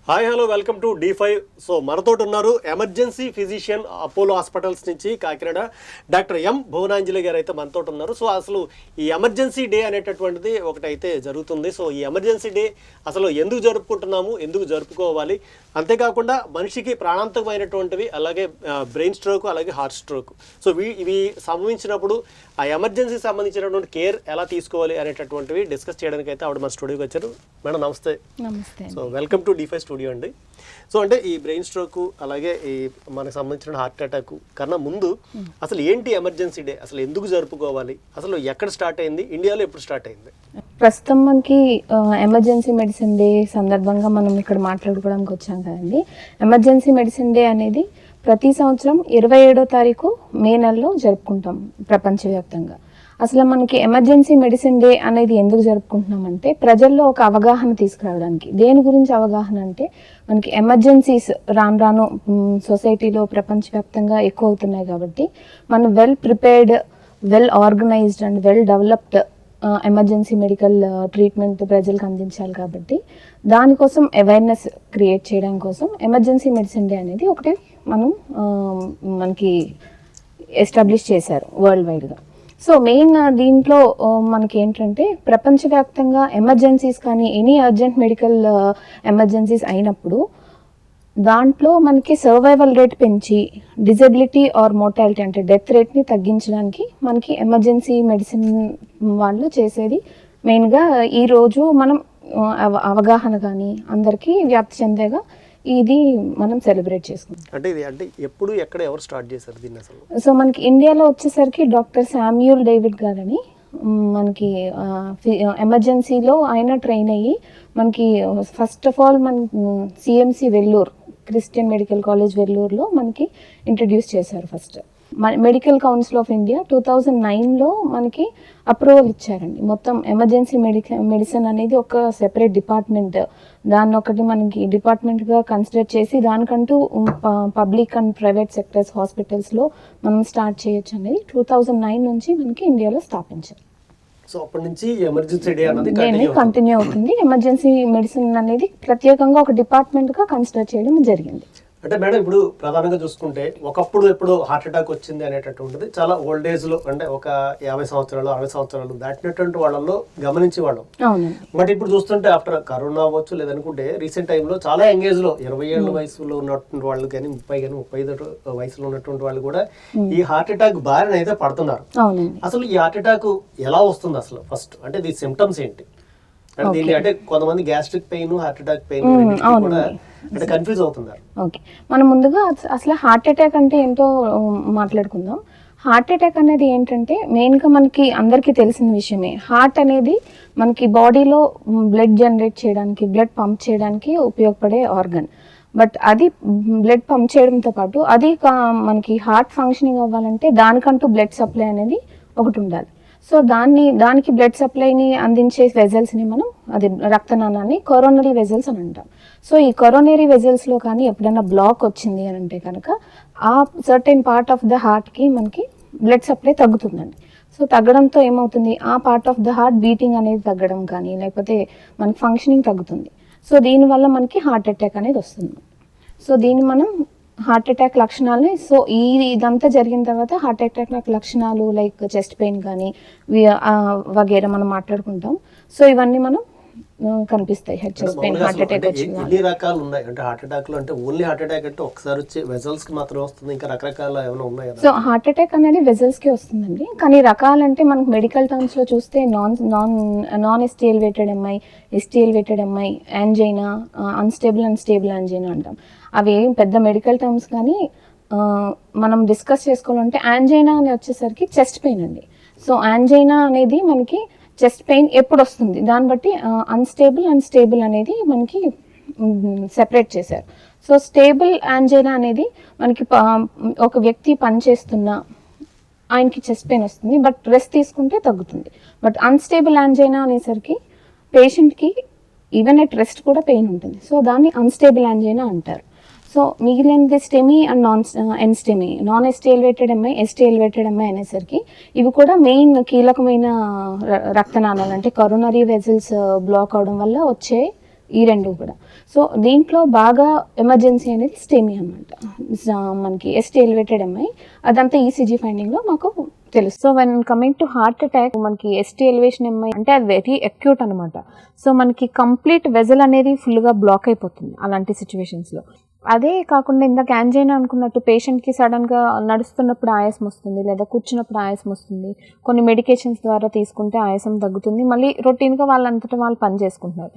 Hi hello welcome to D5. So మనతోటి ఉన్నారు emergency physician Apollo hospitals నుంచి Kakinada doctor M భువనాంజలి గారు అయితే మనతోటి ఉన్నారు. సో అసలు ఈ ఎమర్జెన్సీ డే అనేటటువంటిది ఒకటైతే జరుగుతుంది. సో ఈ ఎమర్జెన్సీ డే అసలు ఎందుకు జరుపుకుంటున్నాము, ఎందుకు జరుపుకోవాలి, అంతేకాకుండా మనిషికి ప్రాణాంతకమైనటువంటివి అలాగే బ్రెయిన్ స్ట్రోక్ అలాగే హార్ట్ స్ట్రోక్, సో ఇవి సంభవించినప్పుడు ఆ ఎమర్జెన్సీ సంబంధించినటువంటి కేర్ ఎలా తీసుకోవాలి అనేటటువంటివి డిస్కస్ చేయడానికి అయితే ఆవిడ మన స్టూడియోకి వచ్చారు. మేడం నమస్తే. నమస్తే. So welcome to D5 studio అండి. సో అంటే ఈ బ్రెయిన్ స్ట్రోక్ అలాగే ఈ మనకు సంబంధించిన హార్ట్ అటాక్ కన్నా ముందు అసలు ఏంటి ఎమర్జెన్సీ డే, అసలు ఎందుకు జరుపుకోవాలి, అసలు ఎక్కడ స్టార్ట్ అయింది, ఇండియాలో ఎప్పుడు స్టార్ట్ అయింది? ప్రస్తుతం మనకి ఎమర్జెన్సీ మెడిసిన్ డే సందర్భంగా మనం ఇక్కడ మాట్లాడుకోవడానికి వచ్చాం కదండి. ఎమర్జెన్సీ మెడిసిన్ డే అనేది ప్రతి సంవత్సరం 27వ తారీఖు మే నెలలో జరుపుకుంటాం ప్రపంచవ్యాప్తంగా. అసలు మనకి ఎమర్జెన్సీ మెడిసిన్ డే అనేది ఎందుకు జరుపుకుంటున్నామంటే ప్రజల్లో ఒక అవగాహన తీసుకురావడానికి. దేని గురించి అవగాహన అంటే మనకి ఎమర్జెన్సీస్ రాను రాను సొసైటీలో ప్రపంచవ్యాప్తంగా ఎక్కువ అవుతున్నాయి కాబట్టి మనం well prepared, well organised and well developed emergency medical treatment ప్రజలకు అందించాలి కాబట్టి దానికోసం అవేర్నెస్ క్రియేట్ చేయడం కోసం ఎమర్జెన్సీ మెడిసిన్ డే అనేది ఒకటి మనకి ఎస్టాబ్లిష్ చేశారు వరల్డ్ వైడ్గా. సో మెయిన్ దీంట్లో మనకి ఏంటంటే ప్రపంచవ్యాప్తంగా ఎమర్జెన్సీస్ కానీ ఎనీ అర్జెంట్ మెడికల్ ఎమర్జెన్సీస్ అయినప్పుడు దాంట్లో మనకి సర్వైవల్ రేట్ పెంచి డిజబిలిటీ ఆర్ మోర్టాలిటీ అంటే డెత్ రేట్ని తగ్గించడానికి మనకి ఎమర్జెన్సీ మెడిసిన్ వాళ్ళు చేసేది మెయిన్గా ఈరోజు మనం అవగాహన కానీ అందరికీ వ్యాప్తి చెందేగా ఇది మనం సెలబ్రేట్ చేసుకుంటాం. అంటే ఇది అంటే ఎప్పుడు ఎక్కడ ఎవరు స్టార్ట్ చేశారు దీన్ని అసలు? సో మనకి ఇండియాలో వచ్చేసరికి డాక్టర్ శామ్యూల్ డేవిడ్ గారని మనకి ఎమర్జెన్సీలో ఆయన ట్రైన్ అయ్యి మనకి ఫస్ట్ ఆఫ్ ఆల్ మన CMC Vellore Christian medical college వెల్లూరులో మనకి ఇంట్రడ్యూస్ చేశారు. First medical council of India 2009లో మనకి అప్రూవల్ ఇచ్చారండి. మొత్తం ఎమర్జెన్సీ మెడిసిన్ అనేది ఒక సెపరేట్ డిపార్ట్మెంట్, దాన్ని ఒకటి మనకి డిపార్ట్మెంట్గా కన్సిడర్ చేసి దానికంటూ పబ్లిక్ అండ్ ప్రైవేట్ సెక్టర్స్ హాస్పిటల్స్లో మనం స్టార్ట్ చేయొచ్చు అనేది 2009 నుంచి మనకి ఇండియాలో స్థాపించారు. సో అప్పటి నుంచి ఎమర్జెన్సీ డే అనేది కంటిన్యూ అవుతుంది. ఎమర్జెన్సీ మెడిసిన్ అనేది ప్రత్యేకంగా ఒక డిపార్ట్మెంట్గా కన్సిడర్ చేయడం జరిగింది. అంటే మేడం ఇప్పుడు ప్రధానంగా చూసుకుంటే ఒకప్పుడు ఎప్పుడు హార్ట్ అటాక్ వచ్చింది అనేటటువంటిది చాలా ఓల్డ్ ఏజ్ లో, అంటే ఒక 50 సంవత్సరాలు 60 సంవత్సరాలు దాటినటువంటి వాళ్ళలో గమనించే వాళ్ళం. బట్ ఇప్పుడు చూస్తుంటే ఆఫ్టర్ కరోనా అవ్వచ్చు లేదనుకుంటే రీసెంట్ టైంలో చాలా యంగ్ ఏజ్ లో 20 ఏళ్ళ వయసులో ఉన్నటువంటి వాళ్ళు కానీ 30 కానీ 35 వయసులో ఉన్నటువంటి వాళ్ళు కూడా ఈ హార్ట్ అటాక్ బారిన అయితే పడుతున్నారు. అసలు ఈ హార్ట్ అటాక్ ఎలా వస్తుంది అసలు? ఫస్ట్ అంటే దీని సిమ్టమ్స్ ఏంటి? దీన్ని అంటే కొంతమంది gastric pain, heart attack pain కూడా అంటే కన్ఫ్యూజ్ అవుతున్నారు. ఓకే, మనం ముందుగా అసలు హార్ట్ అటాక్ అంటే ఏంటో మాట్లాడుకుందాం. హార్ట్ అటాక్ అనేది ఏంటంటే మెయిన్గా మనకి అందరికీ తెలిసిన విషయమే. హార్ట్ అనేది మనకి బాడీలో బ్లడ్ జనరేట్ చేయడానికి, బ్లడ్ పంప్ చేయడానికి ఉపయోగపడే ఆర్గన్. బట్ అది బ్లడ్ పంప్ చేయడంతో పాటు అది మనకి హార్ట్ ఫంక్షనింగ్ అవ్వాలంటే దానికంటూ బ్లడ్ సప్లై అనేది ఒకటి ఉండాలి. సో దానికి బ్లడ్ సప్లైని అందించే వెజల్స్ని మనం అది రక్తనాళాన్ని కొరోనరీ వెజల్స్ అని అంటాం. సో ఈ కొరోనరీ వెజల్స్లో కానీ ఎప్పుడైనా బ్లాక్ వచ్చింది అని అంటే కనుక ఆ సర్టెన్ పార్ట్ ఆఫ్ ద హార్ట్కి మనకి బ్లడ్ సప్లై తగ్గుతుందండి. సో తగ్గడంతో ఏమవుతుంది, ఆ part of the heart beating అనేది తగ్గడం కానీ లేకపోతే మనకి ఫంక్షనింగ్ తగ్గుతుంది. సో దీనివల్ల మనకి హార్ట్ అటాక్ అనేది వస్తుంది. సో దీన్ని మనం హార్ట్ అటాక్ లక్షణాలని, సో ఇదంతా జరిగిన తర్వాత హార్ట్ అటాక్ లక్షణాలు లైక్ చెస్ట్ పెయిన్ కానీ వగేరా మనం మాట్లాడుకుంటాం. సో ఇవన్నీ మనం కనిపిస్తాయి. చెస్ట్ పెయిన్, హార్ట్ అటాక్ వచ్చింది. ఎన్ని రకాలు ఉన్నాయి అంటే హార్ట్ అటాక్ లో? అంటే ఓన్లీ హార్ట్ అటాక్ అంటే ఒకసారి వచ్చి వెజల్స్ కి మాత్రం వస్తుంది, ఇంకా రకరకాల ఏమైనా ఉన్నాయి? సో హార్ట్ అటాక్ అనేది వెజల్స్ కి వస్తుందండి. కానీ రకాలంటే మనకు మెడికల్ టర్మ్స్ లో చూస్తే non ST elevated MI, ST elevated MI, angina, unstable and stable angina అంటాం. అవి ఏం పెద్ద మెడికల్ టర్మ్స్ కానీ మనం డిస్కస్ చేసుకోవాలంటే యాంజైనా అని వచ్చేసరికి చెస్ట్ పెయిన్ అండి. సో యాంజైనా అనేది మనకి చెస్ట్ పెయిన్ ఎప్పుడు వస్తుంది దాన్ని బట్టి అన్స్టేబుల్ అండ్ స్టేబుల్ అనేది మనకి సెపరేట్ చేశారు. సో స్టేబుల్ యాంజైనా అనేది మనకి ఒక వ్యక్తి పనిచేస్తున్నా ఆయనకి చెస్ట్ పెయిన్ వస్తుంది, బట్ రెస్ట్ తీసుకుంటే తగ్గుతుంది. బట్ అన్స్టేబుల్ యాంజైనా అనేసరికి పేషెంట్కి ఈవెన్ ఎట్ రెస్ట్ కూడా పెయిన్ ఉంటుంది. సో దాన్ని అన్స్టేబుల్ యాంజైనా అంటారు. సో మిగిలినది STEMI and NSTEMI, non ST elevated MI, ST elevated MI అనేసరికి ఇవి కూడా మెయిన్ కీలకమైన రక్తనాళాలు, అంటే కరోనరీ వెజల్స్ బ్లాక్ అవడం వల్ల వచ్చే ఈ రెండు కూడా. సో దీంట్లో బాగా ఎమర్జెన్సీ అనేది స్టెమీ అనమాట. మనకి ఎస్టీ ఎలివేటెడ్ ఎంఐ అదంతా ఈసీజీ ఫైండింగ్లో మాకు తెలుసు. So when coming to heart attack, మనకి ఎస్టీ ఎలివేషన్ ఎంఐ అంటే అది వెరీ అక్యూట్ అనమాట. సో మనకి కంప్లీట్ వెజల్ అనేది ఫుల్గా బ్లాక్ అయిపోతుంది అలాంటి సిచ్యువేషన్స్లో. అదే కాకుండా ఇందాక యాంజైనా అనుకున్నట్టు పేషెంట్కి సడన్గా నడుస్తున్నప్పుడు ఆయాసం వస్తుంది, లేదా కూర్చున్నప్పుడు ఆయాసం వస్తుంది. కొన్ని మెడికేషన్స్ ద్వారా తీసుకుంటే ఆయాసం తగ్గుతుంది, మళ్ళీ రొటీన్గా వాళ్ళంతటా వాళ్ళు పని చేసుకుంటున్నారు.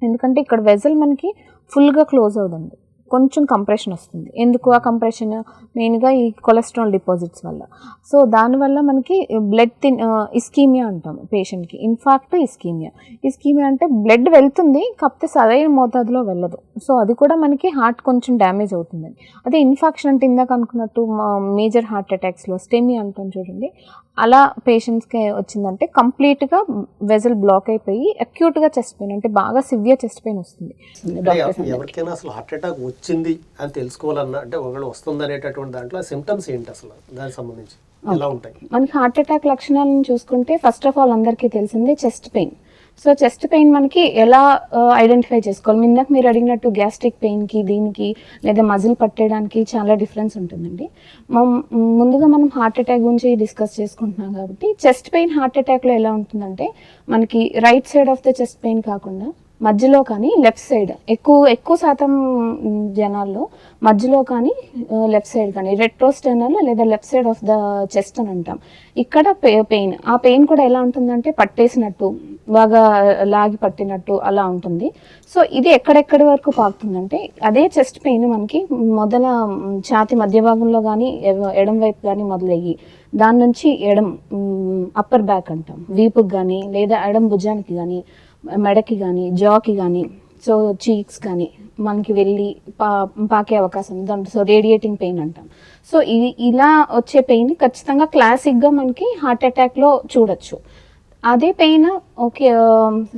ఎందుకంటే ఇక్కడ వెజల్ మనకి ఫుల్గా క్లోజ్ అవుతుంది, కొంచెం కంప్రెషన్ వస్తుంది. ఎందుకు ఆ కంప్రెషన్? మెయిన్గా ఈ కొలెస్ట్రాల్ డిపాజిట్స్ వల్ల. సో దానివల్ల మనకి బ్లడ్ ఇస్కీమియా అంటాము పేషెంట్కి. ఇన్ఫాక్ట్ ఇస్కీమియా అంటే బ్లడ్ వెళ్తుంది, కాకపోతే సరైన మోతాదులో వెళ్ళదు. సో అది కూడా మనకి హార్ట్ కొంచెం డ్యామేజ్ అవుతుందని. అదే ఇన్ఫాక్షన్ అంటే ఇందాక అనుకున్నట్టు మేజర్ హార్ట్ అటాక్స్లో స్టెమీ అంటాం చూడండి, అలా పేషెంట్స్కి వచ్చిందంటే కంప్లీట్గా వెజల్ బ్లాక్ అయిపోయి అక్యూట్గా చెస్ట్ పెయిన్, అంటే బాగా సివియర్ చెస్ట్ పెయిన్ వస్తుంది. ఎవరికైనా అసలు హార్ట్ అటాక్ వచ్చింది అని తెలుసుకోవాలన్నా, అంటే ఒకవేళ వస్తుంది అనేటటువంటి దాంట్లో సిమ్టమ్స్ ఏంటి అసలు, దానికి సంబంధించి ఎలా ఉంటాయి? మనకి హార్ట్ అటాక్ లక్షణాలను చూసుకుంటే ఫస్ట్ ఆఫ్ ఆల్ అందరికీ తెలిసిందే chest pain. So chest pain మనకి ఎలా ఐడెంటిఫై చేసుకోవాలి? ఇందాక మీరు అడిగినట్టు గ్యాస్ట్రిక్ పెయిన్కి దీనికి లేదా మజిల్ పట్టేయడానికి చాలా డిఫరెన్స్ ఉంటుందండి. ముందుగా మనం హార్ట్ అటాక్ గురించి డిస్కస్ చేసుకుంటున్నాం కాబట్టి, చెస్ట్ పెయిన్ హార్ట్ అటాక్లో ఎలా ఉంటుందంటే మనకి right side of the chest pain కాకుండా మధ్యలో కానీ లెఫ్ట్ సైడ్, ఎక్కువ శాతం జనాల్లో మధ్యలో కానీ లెఫ్ట్ సైడ్ కానీ రెట్రోస్టర్నల్ లేదా left side of the chest అని అంటాం. ఇక్కడ పెయిన్, ఆ పెయిన్ కూడా ఎలా ఉంటుందంటే పట్టేసినట్టు, బాగా లాగి పట్టినట్టు అలా ఉంటుంది. సో ఇది ఎక్కడెక్కడి వరకు పాకుతుందంటే, అదే చెస్ట్ పెయిన్ మనకి ఛాతి మధ్య భాగంలో కానీ ఎడం వైపు కానీ మొదలయ్యి దాని నుంచి అప్పర్ బ్యాక్ అంటాం, వీపుకి కానీ లేదా ఎడం భుజానికి కానీ మెడకి కానీ జాకి కానీ, సో చీక్స్ కానీ మనకి వెళ్ళి పాకే అవకాశం ఉంది దాంట్లో. సో రేడియేటింగ్ పెయిన్ అంటాం. సో ఇలా వచ్చే పెయిన్ ఖచ్చితంగా క్లాసిక్గా మనకి హార్ట్ అటాక్లో చూడొచ్చు. అదే పెయిన్ ఓకే,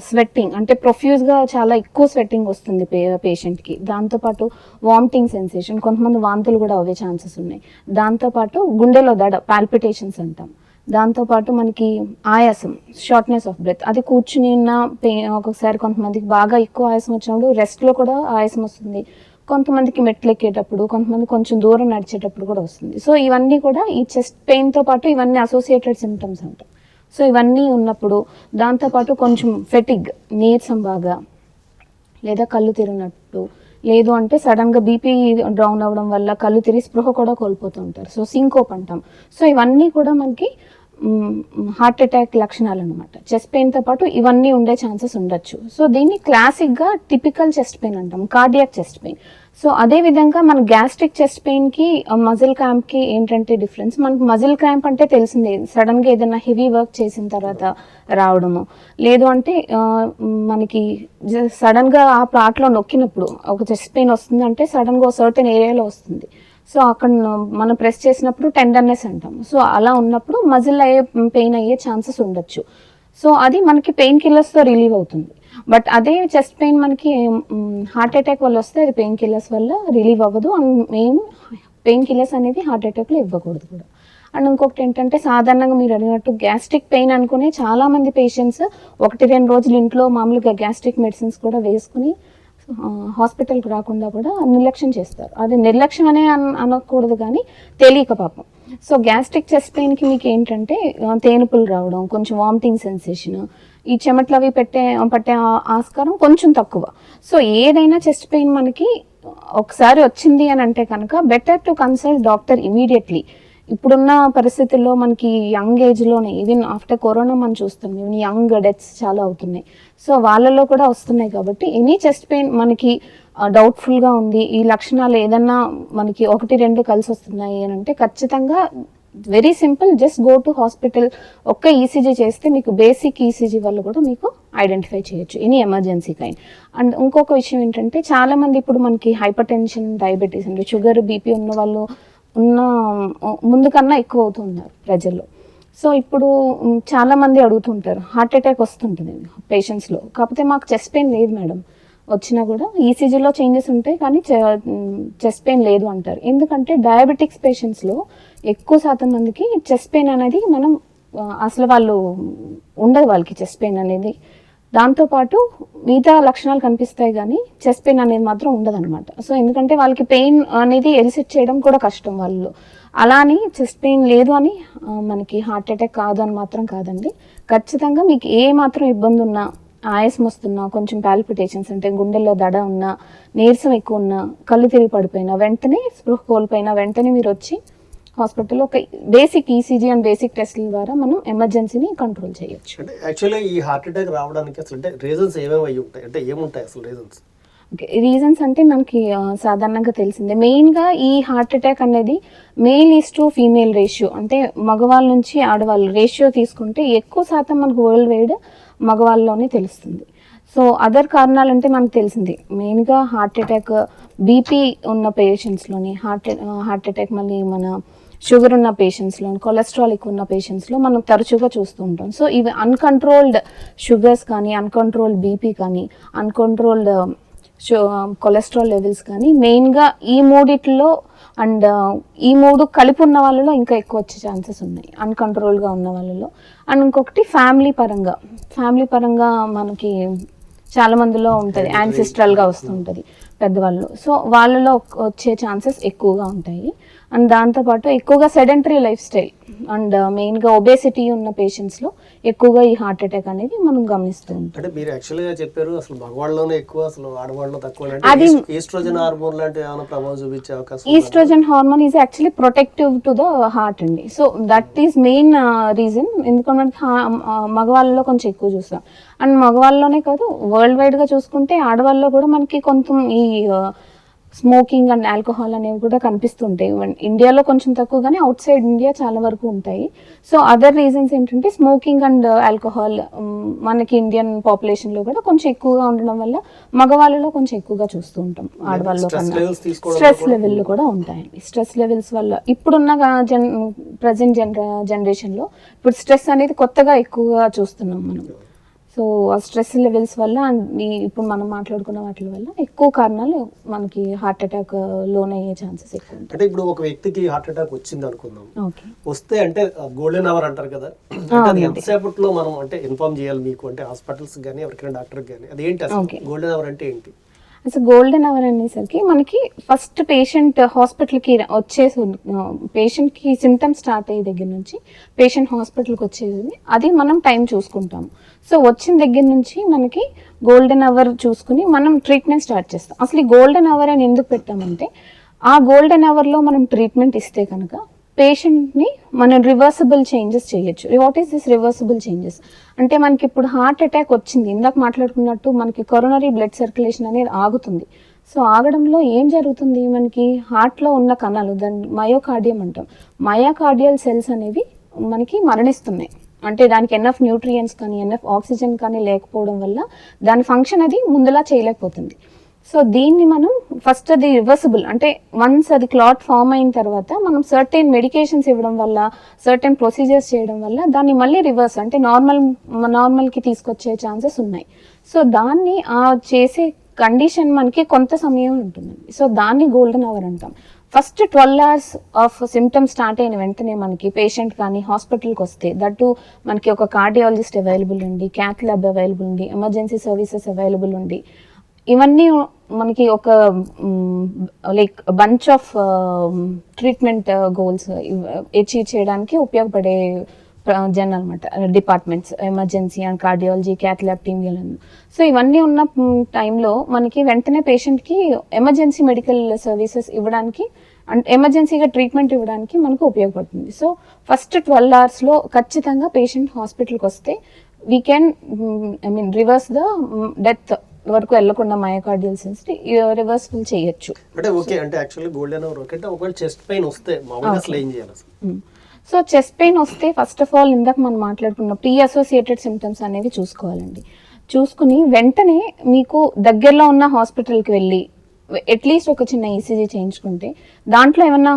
స్వెట్టింగ్ అంటే ప్రొఫ్యూజ్గా చాలా ఎక్కువ స్వెట్టింగ్ వస్తుంది పేషెంట్కి. దాంతోపాటు వామిటింగ్ సెన్సేషన్, కొంతమంది వాంతులు కూడా అవే ఛాన్సెస్ ఉన్నాయి. దాంతోపాటు గుండెలో పాల్పిటేషన్స్ అంటాం. దాంతోపాటు మనకి ఆయాసం, షార్ట్నెస్ ఆఫ్ బ్రెత్, అది కూర్చుని ఉన్న పెయిన్. ఒక్కొక్కసారి కొంతమందికి బాగా ఎక్కువ ఆయాసం వచ్చినప్పుడు రెస్ట్లో కూడా ఆయాసం వస్తుంది, కొంతమందికి మెట్లు ఎక్కేటప్పుడు, కొంతమంది కొంచెం దూరం నడిచేటప్పుడు కూడా వస్తుంది. సో ఇవన్నీ కూడా ఈ చెస్ట్ పెయిన్తో పాటు ఇవన్నీ అసోసియేటెడ్ సిమ్టమ్స్ అంటాం. సో ఇవన్నీ ఉన్నప్పుడు దాంతోపాటు కొంచెం ఫెటిగ్, నీరసం బాగా, లేదా కళ్ళు తిరిగినట్టు, లేదు అంటే సడన్గా బీపీ డౌన్ అవ్వడం వల్ల కళ్ళు తిరిగి స్పృహ కూడా కోల్పోతూ ఉంటారు. సో సింకోప్ అంటాం. సో ఇవన్నీ కూడా మనకి హార్ట్ అటాక్ లక్షణాలు అనమాట. చెస్ట్ పెయిన్తో పాటు ఇవన్నీ ఉండే ఛాన్సెస్ ఉండొచ్చు. సో దీన్ని క్లాసిక్గా టిపికల్ చెస్ట్ పెయిన్ అంటాం, కార్డియాక్ చెస్ట్ పెయిన్. సో అదేవిధంగా మన గ్యాస్ట్రిక్ చెస్ట్ పెయిన్కి మజిల్ క్రాంప్కి ఏంటంటే డిఫరెన్స్, మనకి మజిల్ క్రాంప్ అంటే తెలిసిందే, సడన్గా ఏదైనా హెవీ వర్క్ చేసిన తర్వాత రావడము, లేదు అంటే మనకి సడన్గా ఆ ప్లాట్లో నొక్కినప్పుడు ఒక చెస్ట్ పెయిన్ వస్తుంది అంటే సడన్గా సర్టెన్ ఏరియాలో వస్తుంది. సో అక్కడ మనం ప్రెస్ చేసినప్పుడు టెండర్నెస్ అంటాం. సో అలా ఉన్నప్పుడు మజిల్ పెయిన్ అయ్యే ఛాన్సెస్ ఉండొచ్చు. సో అది మనకి పెయిన్ కిల్లర్స్తో రిలీవ్ అవుతుంది. బట్ అదే చెస్ట్ పెయిన్ మనకి హార్ట్ అటాక్ వల్ల వస్తే అది పెయిన్ కిల్లర్స్ వల్ల రిలీవ్ అవ్వదు. అండ్ మెయిన్ పెయిన్ కిల్లర్స్ అనేది హార్ట్ అటాక్లో ఇవ్వకూడదు కూడా. అండ్ ఇంకొకటి ఏంటంటే, సాధారణంగా మీరు అడిగినట్టు గ్యాస్ట్రిక్ పెయిన్ అనుకునే చాలామంది పేషెంట్స్ 1-2 రోజులు ఇంట్లో మామూలుగా గ్యాస్ట్రిక్ మెడిసిన్స్ కూడా వేసుకుని హాస్పిటల్కి రాకుండా కూడా నిర్లక్ష్యం చేస్తారు. అది నిర్లక్ష్యం అనే అనకూడదు కానీ తెలియక పాపం. సో గ్యాస్ట్రిక్ చెస్ట్ పెయిన్కి మీకు ఏంటంటే తేనుపులు రావడం, కొంచెం వామిటింగ్ సెన్సేషన్, ఈ చెమట్లు అవి పట్టే ఆస్కారం కొంచెం తక్కువ. సో ఏదైనా చెస్ట్ పెయిన్ మనకి ఒకసారి వచ్చింది అని అంటే కనుక better to consult doctor immediately. ఇప్పుడున్న పరిస్థితుల్లో మనకి యంగ్ ఏజ్లోనే, ఈవెన్ ఆఫ్టర్ కరోనా మనం చూస్తాం, ఈవెన్ యంగ్ డెత్స్ చాలా అవుతున్నాయి. సో వాళ్ళలో కూడా వస్తున్నాయి. కాబట్టి ఎనీ చెస్ట్ పెయిన్ మనకి డౌట్ఫుల్గా ఉంది, ఈ లక్షణాలు ఏదన్నా మనకి 1-2 కలిసి వస్తున్నాయి అని అంటే ఖచ్చితంగా very simple, just go to hospital. ఒక్క ఈసీజీ చేస్తే మీకు బేసిక్ ఈసీజీ వల్ల కూడా మీకు ఐడెంటిఫై చేయొచ్చు ఎనీ ఎమర్జెన్సీ కైండ్. అండ్ ఇంకొక విషయం ఏంటంటే, చాలామంది ఇప్పుడు మనకి హైపర్ టెన్షన్, డయాబెటీస్ అంటే షుగర్, బీపీ ఉన్న వాళ్ళు ముందు కన్నా ఎక్కువ అవుతున్నారు ప్రజల్లో. సో ఇప్పుడు చాలామంది అడుగుతుంటారు, హార్ట్ అటాక్ వస్తుంటుంది పేషెంట్స్లో, కాకపోతే మాకు చెస్ట్ పెయిన్ లేదు మేడం, వచ్చినా కూడా ఈసీజీలో చేంజెస్ ఉంటాయి కానీ చెస్ట్ పెయిన్ లేదు అంటారు. ఎందుకంటే డయాబెటిక్స్ పేషెంట్స్లో ఎక్కువ శాతం మందికి చెస్ట్ పెయిన్ అనేది మనం అసలు వాళ్ళు ఉండదు, వాళ్ళకి చెస్ట్ పెయిన్ అనేది దాంతోపాటు మిగతా లక్షణాలు కనిపిస్తాయి కానీ చెస్ట్ పెయిన్ అనేది మాత్రం ఉండదన్నమాట. సో ఎందుకంటే వాళ్ళకి పెయిన్ అనేది ఎలిసిట్ చేయడం కూడా కష్టం వాళ్ళు. అలా అని చెస్ట్ పెయిన్ లేదు అని మనకి హార్ట్ అటాక్ కాదు అని మాత్రం కాదండి. ఖచ్చితంగా మీకు ఏ మాత్రం ఇబ్బంది ఉన్నా, ఆయాసం వస్తున్నా, కొంచెం పాల్పిటేషన్స్ అంటే గుండెల్లో దడ ఉన్నా, నీరసం ఎక్కువ ఉన్నా, కళ్ళు తిరిగి పడిపోయినా, వెంటనే స్పృహ కోల్పోయినా వెంటనే మీరు వచ్చి హాస్పిటల్లో ఒక బేసిక్ ఈసీజీ అండ్ బేసిక్ టెస్ట్ల ద్వారా మనం ఎమర్జెన్సీని కంట్రోల్ చేయొచ్చు. అంటే యాక్చువల్లీ ఈ హార్ట్ అటాక్ రావడానికి అసలు అంటే రీజన్స్ ఏమేమి అయి ఉంటాయి, అంటే ఏముంటాయి అసలు రీజన్స్? ఓకే, రీజన్స్ అంటే మనకి సాధారణంగా తెలిసిందే. మెయిన్గా ఈ హార్ట్ అటాక్ అనేది male is to female ratio, అంటే మగవాళ్ళ నుంచి ఆడవాళ్ళు రేషియో తీసుకుంటే ఎక్కువ శాతం మనకు వరల్డ్ వైడ్ మగవాళ్ళలోనే తెలుస్తుంది. సో అదర్ కారణాలు అంటే మనకు తెలిసింది మెయిన్గా హార్ట్ అటాక్ బీపీ ఉన్న పేషెంట్స్లోని హార్ట్ అటాక్, మళ్ళీ మన షుగర్ ఉన్న పేషెంట్స్లో, కొలెస్ట్రాల్ ఎక్కువ ఉన్న పేషెంట్స్లో మనం తరచుగా చూస్తూ ఉంటాం. సో ఇవి అన్కంట్రోల్డ్ షుగర్స్ కానీ, అన్కంట్రోల్డ్ బీపీ కానీ, అన్కంట్రోల్డ్ కొలెస్ట్రాల్ లెవెల్స్ కానీ మెయిన్గా ఈ మూడిట్లో అండ్ ఈ మూడు కలిపి ఉన్న వాళ్ళలో ఇంకా ఎక్కువ వచ్చే ఛాన్సెస్ ఉన్నాయి అన్కంట్రోల్గా ఉన్న వాళ్ళలో. అండ్ ఇంకొకటి ఫ్యామిలీ పరంగా మనకి చాలా మందిలో ఉంటుంది, యాన్సిస్ట్రల్గా వస్తుంటుంది పెద్దవాళ్ళు. సో వాళ్ళలో వచ్చే ఛాన్సెస్ ఎక్కువగా ఉంటాయి. అండ్ దాంతోపాటు ఎక్కువగా సెడెంటరీ లైఫ్ స్టైల్ అండ్ మెయిన్గా ఒబేసిటీ ఉన్న పేషెంట్స్లో ఎక్కువగా ఈ హార్ట్ అటాక్ అనేది మనం గమనిస్తూ ఉంటాం. అంటే మీరు యాక్చువల్గా చెప్పారు అసలు మగవాళ్ళలోనే ఎక్కువ, అసలు ఆడవాళ్ళలో తక్కువ. అంటే ఈస్ట్రోజన్ హార్మోన్ లాంటి ఏమైనా ప్రభావం చూపించే అవకాశం? Estrogen hormone is actually protective to the heart అండి. So that is main reason. ఎందుకంటే మగవాళ్ళలో కొంచెం ఎక్కువ చూస్తాం. అండ్ మగవాళ్ళలోనే కాదు, వరల్డ్ వైడ్గా చూసుకుంటే ఆడవాళ్ళలో కూడా మనకి కొంచెం ఈ స్మోకింగ్ అండ్ ఆల్కహాల్ అనేవి కూడా కనిపిస్తుంటాయి. ఇండియాలో కొంచెం తక్కువ కానీ అవుట్ సైడ్ ఇండియా చాలా వరకు ఉంటాయి. సో అదర్ రీజన్స్ ఏంటంటే స్మోకింగ్ అండ్ ఆల్కహాల్ మనకి ఇండియన్ పాపులేషన్లో కూడా కొంచెం ఎక్కువగా ఉండడం వల్ల మగవాళ్ళలో కొంచెం ఎక్కువగా చూస్తూ ఉంటాం ఆడవాళ్ళలో కన్నా. స్ట్రెస్ లెవెల్ కూడా ఉంటాయండి. స్ట్రెస్ లెవెల్స్ వల్ల ఇప్పుడున్న ప్రజెంట్ జనరేషన్లో ఇప్పుడు స్ట్రెస్ అనేది కొత్తగా ఎక్కువగా చూస్తున్నాం మనం. సో ఆ స్ట్రెస్ లెవెల్స్ వల్ల అండ్ ఇప్పుడు మనం మాట్లాడుకున్న వాటి వల్ల ఎక్కువ కారణాలు మనకి హార్ట్ అటాక్ లోనయ్యే ఛాన్సెస్ ఎక్కువ ఉంటాయి. అంటే ఇప్పుడు ఒక వ్యక్తికి హార్ట్ అటాక్ వచ్చింది అనుకుందాం, వస్తే అంటే గోల్డెన్ అవర్ అంటారు కదా, అంటే ఎంతసేపట్లో మనం అంటే ఇన్ఫార్మ్ చేయాలి మీకు, అంటే హాస్పిటల్స్ కానీ ఎవరికైనా డాక్టర్ కానీ, అది ఏంటి అసలు గోల్డెన్ అవర్ అంటే ఏంటి? అసలు గోల్డెన్ అవర్ అనేసరికి మనకి ఫస్ట్ పేషెంట్ హాస్పిటల్కి పేషెంట్కి సిమ్టమ్స్ స్టార్ట్ అయ్యే దగ్గర నుంచి పేషెంట్ హాస్పిటల్కి వచ్చేది అది మనం టైం చూసుకుంటాం. సో వచ్చిన దగ్గర నుంచి మనకి గోల్డెన్ అవర్ చూసుకుని మనం ట్రీట్మెంట్ స్టార్ట్ చేస్తాం. అసలు ఈ గోల్డెన్ అవర్ అని ఎందుకు పెట్టామంటే ఆ గోల్డెన్ అవర్లో మనం ట్రీట్మెంట్ ఇస్తే కనుక పేషెంట్ని మనం రివర్సిబుల్ చేంజెస్ చేయొచ్చు. What is this reversible changes అంటే మనకి ఇప్పుడు హార్ట్ అటాక్ వచ్చింది, ఇందాక మాట్లాడుకున్నట్టు మనకి కొరోనరీ బ్లడ్ సర్క్యులేషన్ అనేది ఆగుతుంది. సో ఆగడంలో ఏం జరుగుతుంది, మనకి హార్ట్లో ఉన్న కణాలు, దాన్ని మయోకార్డియం అంటాం, మయోకార్డియల్ సెల్స్ అనేవి మనకి మరణిస్తున్నాయి. అంటే దానికి ఎన్ఎఫ్ న్యూట్రియంట్స్ కానీ ఎన్ఎఫ్ ఆక్సిజన్ కానీ లేకపోవడం వల్ల దాని ఫంక్షన్ అది ముందులా చేయలేకపోతుంది. సో దీన్ని మనం ఫస్ట్ అది రివర్సిబుల్ అంటే వన్స్ అది క్లాట్ ఫామ్ అయిన తర్వాత మనం మెడికేషన్స్ ఇవ్వడం వల్ల, ప్రొసీజర్స్ చేయడం వల్ల దాన్ని మళ్ళీ రివర్స్ అంటే నార్మల్కి తీసుకొచ్చే ఛాన్సెస్ ఉన్నాయి. సో దాన్ని చేసే కండిషన్ మనకి కొంత సమయం ఉంటుందండి. సో దాన్ని గోల్డెన్ అవర్ అంటాం. First 12 hours of symptoms start అయిన వెంటనే మనకి పేషెంట్ కానీ హాస్పిటల్కి వస్తే దట్టు మనకి ఒక కార్డియాలజిస్ట్ అవైలబుల్ ఉండి, క్యాత్ ల్యాబ్ అవైలబుల్ ఉండి, ఎమర్జెన్సీ సర్వీసెస్ అవైలబుల్ ఉండి, ఇవన్నీ మనకి ఒక like bunch of treatment goals achieve చేయడానికి ఉపయోగపడే అనమాట departments, emergency and cardiology, cath lab team వీళ్ళను. సో ఇవన్నీ ఉన్న టైంలో మనకి వెంటనే పేషెంట్కి ఎమర్జెన్సీ మెడికల్ సర్వీసెస్ ఇవ్వడానికి అండ్ ఎమర్జెన్సీగా ట్రీట్మెంట్ ఇవ్వడానికి మనకు ఉపయోగపడుతుంది. సో ఫస్ట్ 12 hours ఖచ్చితంగా పేషెంట్ హాస్పిటల్కి వస్తే we can reverse the death వరకు వెళ్ళకుండా మయోకార్డియల్ సెల్స్ రివర్సిబుల్ చేయొచ్చు. అంటే ఓకే, అంటే యాక్చువల్లీ గోల్డెన్ అవర్ ఓకే. ఒకవేళ చెస్ట్ పెయిన్ వస్తే మామూలుగా అసలు ఏం చేయాలి? సో చెస్ట్ పెయిన్ వస్తే ఫస్ట్ ఆఫ్ ఆల్ ఇందాక మనం మాట్లాడుకున్న ప్రీ అసోసియేటెడ్ సిమ్టమ్స్ అనేవి చూసుకోవాలండి. చూసుకుని వెంటనే మీకు దగ్గరలో ఉన్న హాస్పిటల్కి వెళ్ళి అట్లీస్ట్ ఒక చిన్న ఈసీజీ చేయించుకుంటే దాంట్లో ఏమన్నా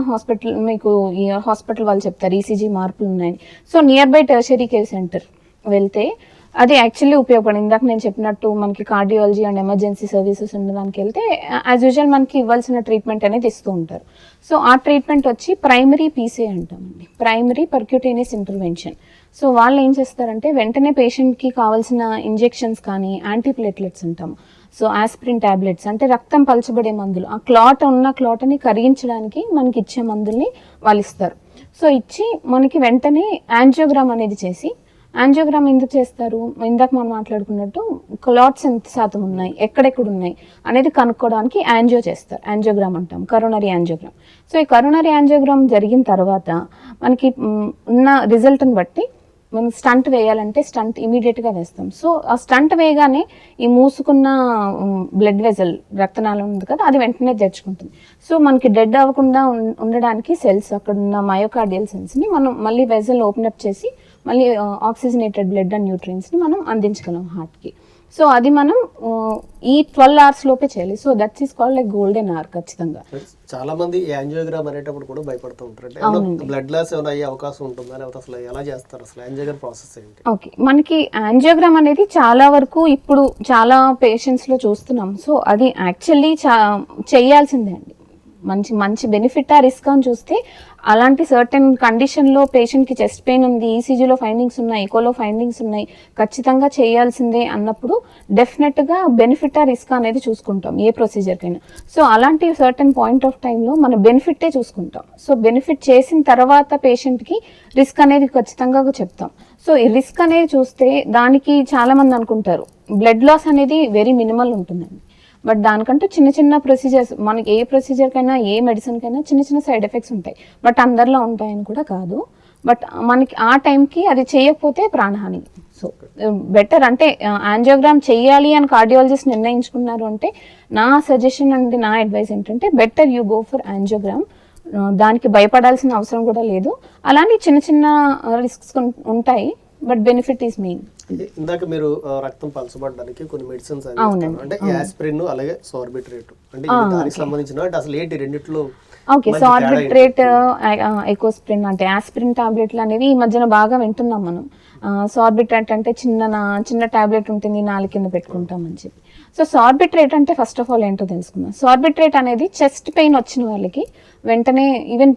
మీకు ఈ హాస్పిటల్ వాళ్ళు చెప్తారు ఈసీజీ మార్పులు ఉన్నాయని. So near by tertiary care centre వెళ్తే అది యాక్చువల్లీ ఉపయోగపడింది. ఇందాక నేను చెప్పినట్టు మనకి కార్డియాలజీ అండ్ ఎమర్జెన్సీ సర్వీసెస్ ఉండడానికి వెళ్తే యాజ్ యూజువల్ మనకి ఇవ్వాల్సిన ట్రీట్మెంట్ అనేది ఇస్తూ ఉంటారు. సో ఆ ట్రీట్మెంట్ వచ్చి ప్రైమరీ పీసే అంటామండి, ప్రైమరీ పర్క్యూటేనియస్ ఇంటర్వెన్షన్. సో వాళ్ళు ఏం చేస్తారంటే వెంటనే పేషెంట్కి కావాల్సిన ఇంజెక్షన్స్ కానీ యాంటీప్లేట్లెట్స్ అంటాం, సో ఆస్పిరిన్ టాబ్లెట్స్ అంటే రక్తం పలచబడే మందులు, ఆ క్లాట్ని కరిగించడానికి మనకి ఇచ్చే మందుల్ని వాళ్ళు ఇస్తారు. సో ఇచ్చి మనకి వెంటనే యాంజియోగ్రామ్ అనేది చేసి, యాంజియోగ్రామ్ ఎందుకు చేస్తారు, ఇందాక మనం మాట్లాడుకున్నట్టు క్లాట్స్ ఎంత శాతం ఉన్నాయి, ఎక్కడెక్కడ ఉన్నాయి అనేది కనుక్కోవడానికి యాంజియో చేస్తారు, యాంజియోగ్రామ్ అంటాం, కరోనరీ యాంజియోగ్రామ్. సో ఈ కరోనరీ యాంజియోగ్రామ్ జరిగిన తర్వాత మనకి ఉన్న రిజల్ట్ని బట్టి మనం స్టంట్ వేయాలంటే స్టంట్ ఇమీడియట్గా వేస్తాం. సో ఆ స్టంట్ వేయగానే ఈ మూసుకున్న బ్లడ్ వెజల్ రక్తనాళం ఉంది కదా, అది వెంటనే తెరుచుకుంటుంది. సో మనకి డెడ్ అవ్వకుండా ఉండడానికి సెల్స్, అక్కడ ఉన్న మయోకార్డియల్ సెల్స్ని మనం మళ్ళీ వెజల్ ఓపెన్ అప్ చేసి మళ్ళీ ఆక్సిజనేటెడ్ బ్లడ్ అండ్ న్యూట్రియన్స్ని మనం అందించగలం హార్ట్కి. సో అది మనం ఈ 12 hours లోపే చేయాలి. So that is called like golden hour. ఖచ్చితంగా చాలా మంది యాంజియోగ్రామ్ అనేటప్పుడు కూడా భయపడుతూ ఉంటారు, అంటే బ్లడ్ లాస్ ఏమైనా అయ్యే అవకాశం ఉంటుందా, లేకపోతే అసలు ఎలా చేస్తారు, అసలు యాంజియోగ్రామ్ ప్రాసెస్ ఏంటి? ఓకే, మనకి యాంజియోగ్రామ్ అనేది చాలా వరకు ఇప్పుడు చాలా పేషెంట్స్లో చూస్తున్నాం. సో అది యాక్చువల్లీ చేయాల్సిందే అండి. మంచి బెనిఫిట్ ఆ రిస్క్ అని చూస్తే అలాంటి సర్టెన్ కండిషన్లో పేషెంట్కి చెస్ట్ పెయిన్ ఉంది, ఈసీజీలో ఫైండింగ్స్ ఉన్నాయి, ఎకోలో ఫైండింగ్స్ ఉన్నాయి, ఖచ్చితంగా చేయాల్సిందే అన్నప్పుడు డెఫినెట్గా బెనిఫిట్ ఆ రిస్క్ అనేది చూసుకుంటాం ఏ ప్రొసీజర్కైనా. సో అలాంటి సర్టెన్ పాయింట్ ఆఫ్ టైంలో మన బెనిఫిట్టే చూసుకుంటాం. సో బెనిఫిట్ చేసిన తర్వాత పేషెంట్కి రిస్క్ అనేది ఖచ్చితంగా చెప్తాం. సో ఈ రిస్క్ అనేది చూస్తే దానికి చాలామంది అనుకుంటారు బ్లడ్ లాస్ అనేది వెరీ మినిమల్ ఉంటుందండి. బట్ దానికంటూ చిన్న ప్రొసీజర్స్, మనకి ఏ ప్రొసీజర్కైనా ఏ మెడిసిన్కైనా చిన్న సైడ్ ఎఫెక్ట్స్ ఉంటాయి. బట్ అందరిలో ఉంటాయని కూడా కాదు. బట్ మనకి ఆ టైంకి అది చేయకపోతే ప్రాణహాని. సో బెటర్ అంటే యాంజియోగ్రామ్ చేయాలి అని కార్డియాలజిస్ట్ నిర్ణయించుకున్నారు అంటే నా సజెషన్ అండ్ నా అడ్వైస్ ఏంటంటే better you go for angiogram. దానికి భయపడాల్సిన అవసరం కూడా లేదు. అలానే చిన్న రిస్క్స్ ఉంటాయి, బట్ బెనిఫిట్ ఈస్ మెయిన్. ఇందాక మీరు రక్తం పలచబడడానికి కొన్ని మెడిసిన్స్ అంటే యాస్పిరిన్ అలాగే సార్బిట్రేట్, అంటే దానికి సంబంధించిన అసలు ఏంటి రెండిట్లో? ఓకే, సార్బిట్రేట్, ఎకోస్ప్రిన్ అంటే ఆస్పిరిన్ టాబ్లెట్లు అనేవి ఈ మధ్యన బాగా వింటున్నాం మనం. సార్బిట్రేట్ అంటే చిన్న టాబ్లెట్ ఉంటుంది, 4 కింద పెట్టుకుంటాం అని చెప్పి. సో సార్బిట్రేట్ అంటే ఫస్ట్ ఆఫ్ ఆల్ ఏంటో తెలుసుకుందాం. సార్బిట్రేట్ అనేది చెస్ట్ పెయిన్ వచ్చిన వాళ్ళకి వెంటనే ఈవెన్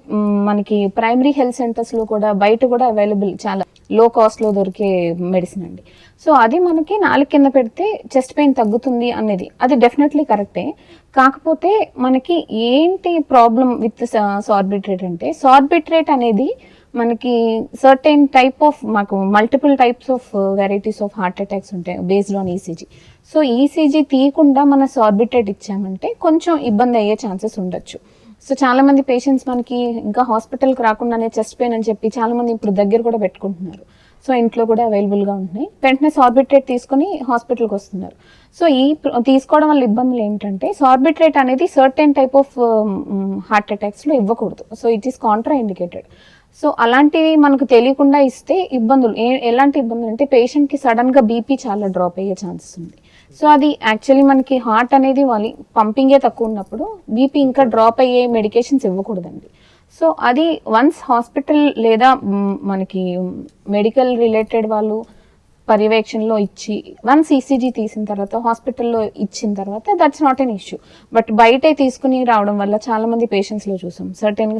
మనకి ప్రైమరీ హెల్త్ సెంటర్స్లో కూడా బయట కూడా అవైలబుల్, చాలా లో కాస్ట్లో దొరికే మెడిసిన్ అండి. సో అది మనకి 4 కింద పెడితే చెస్ట్ పెయిన్ తగ్గుతుంది అనేది అది డెఫినెట్లీ కరెక్టే. కాకపోతే మనకి ఏంటి ప్రాబ్లం విత్ సార్బిట్రేట్ అంటే, సార్బిట్రేట్ అనేది మనకి సర్టెన్ టైప్ ఆఫ్, మాకు multiple types of varieties of heart attacks ఉంటాయి based on ECG. So ECG తీయకుండా మన సార్బిట్రేట్ ఇచ్చామంటే కొంచెం ఇబ్బంది అయ్యే ఛాన్సెస్ ఉండొచ్చు. సో చాలా మంది పేషెంట్స్ మనకి ఇంకా హాస్పిటల్కి రాకుండానే చెస్ట్ పెయిన్ అని చెప్పి చాలా మంది ఇప్పుడు దగ్గర కూడా పెట్టుకుంటున్నారు. సో ఇంట్లో కూడా అవైలబుల్గా ఉంటున్నాయి, వెంటనే సార్బిట్రేట్ తీసుకొని హాస్పిటల్కి వస్తున్నారు. సో ఈ తీసుకోవడం వల్ల ఇబ్బందులు ఏంటంటే, సార్బిట్రేట్ అనేది సర్టెన్ టైప్ ఆఫ్ హార్ట్ అటాక్స్లో ఇవ్వకూడదు. So it is Contra indicated. So అలాంటివి మనకు తెలియకుండా ఇస్తే ఇబ్బందులు, ఎలాంటి ఇబ్బందులు అంటే పేషెంట్కి సడన్గా బీపీ చాలా డ్రాప్ అయ్యే ఛాన్సెస్ ఉంది. సో అది యాక్చువల్లీ మనకి హార్ట్ అనేది వాళ్ళ పంపింగే తక్కువ ఉన్నప్పుడు బీపీ ఇంకా డ్రాప్ అయ్యే మెడికేషన్స్ ఇవ్వకూడదండి. సో అది వన్స్ హాస్పిటల్ లేదా మనకి మెడికల్ రిలేటెడ్ వాళ్ళు పర్యవేక్షణలో ఇచ్చి వన్స్ ఈసీజీ తీసిన తర్వాత హాస్పిటల్లో ఇచ్చిన తర్వాత that's not an issue. But బయటే తీసుకుని రావడం వల్ల చాలా మంది పేషెంట్స్లో చూసాం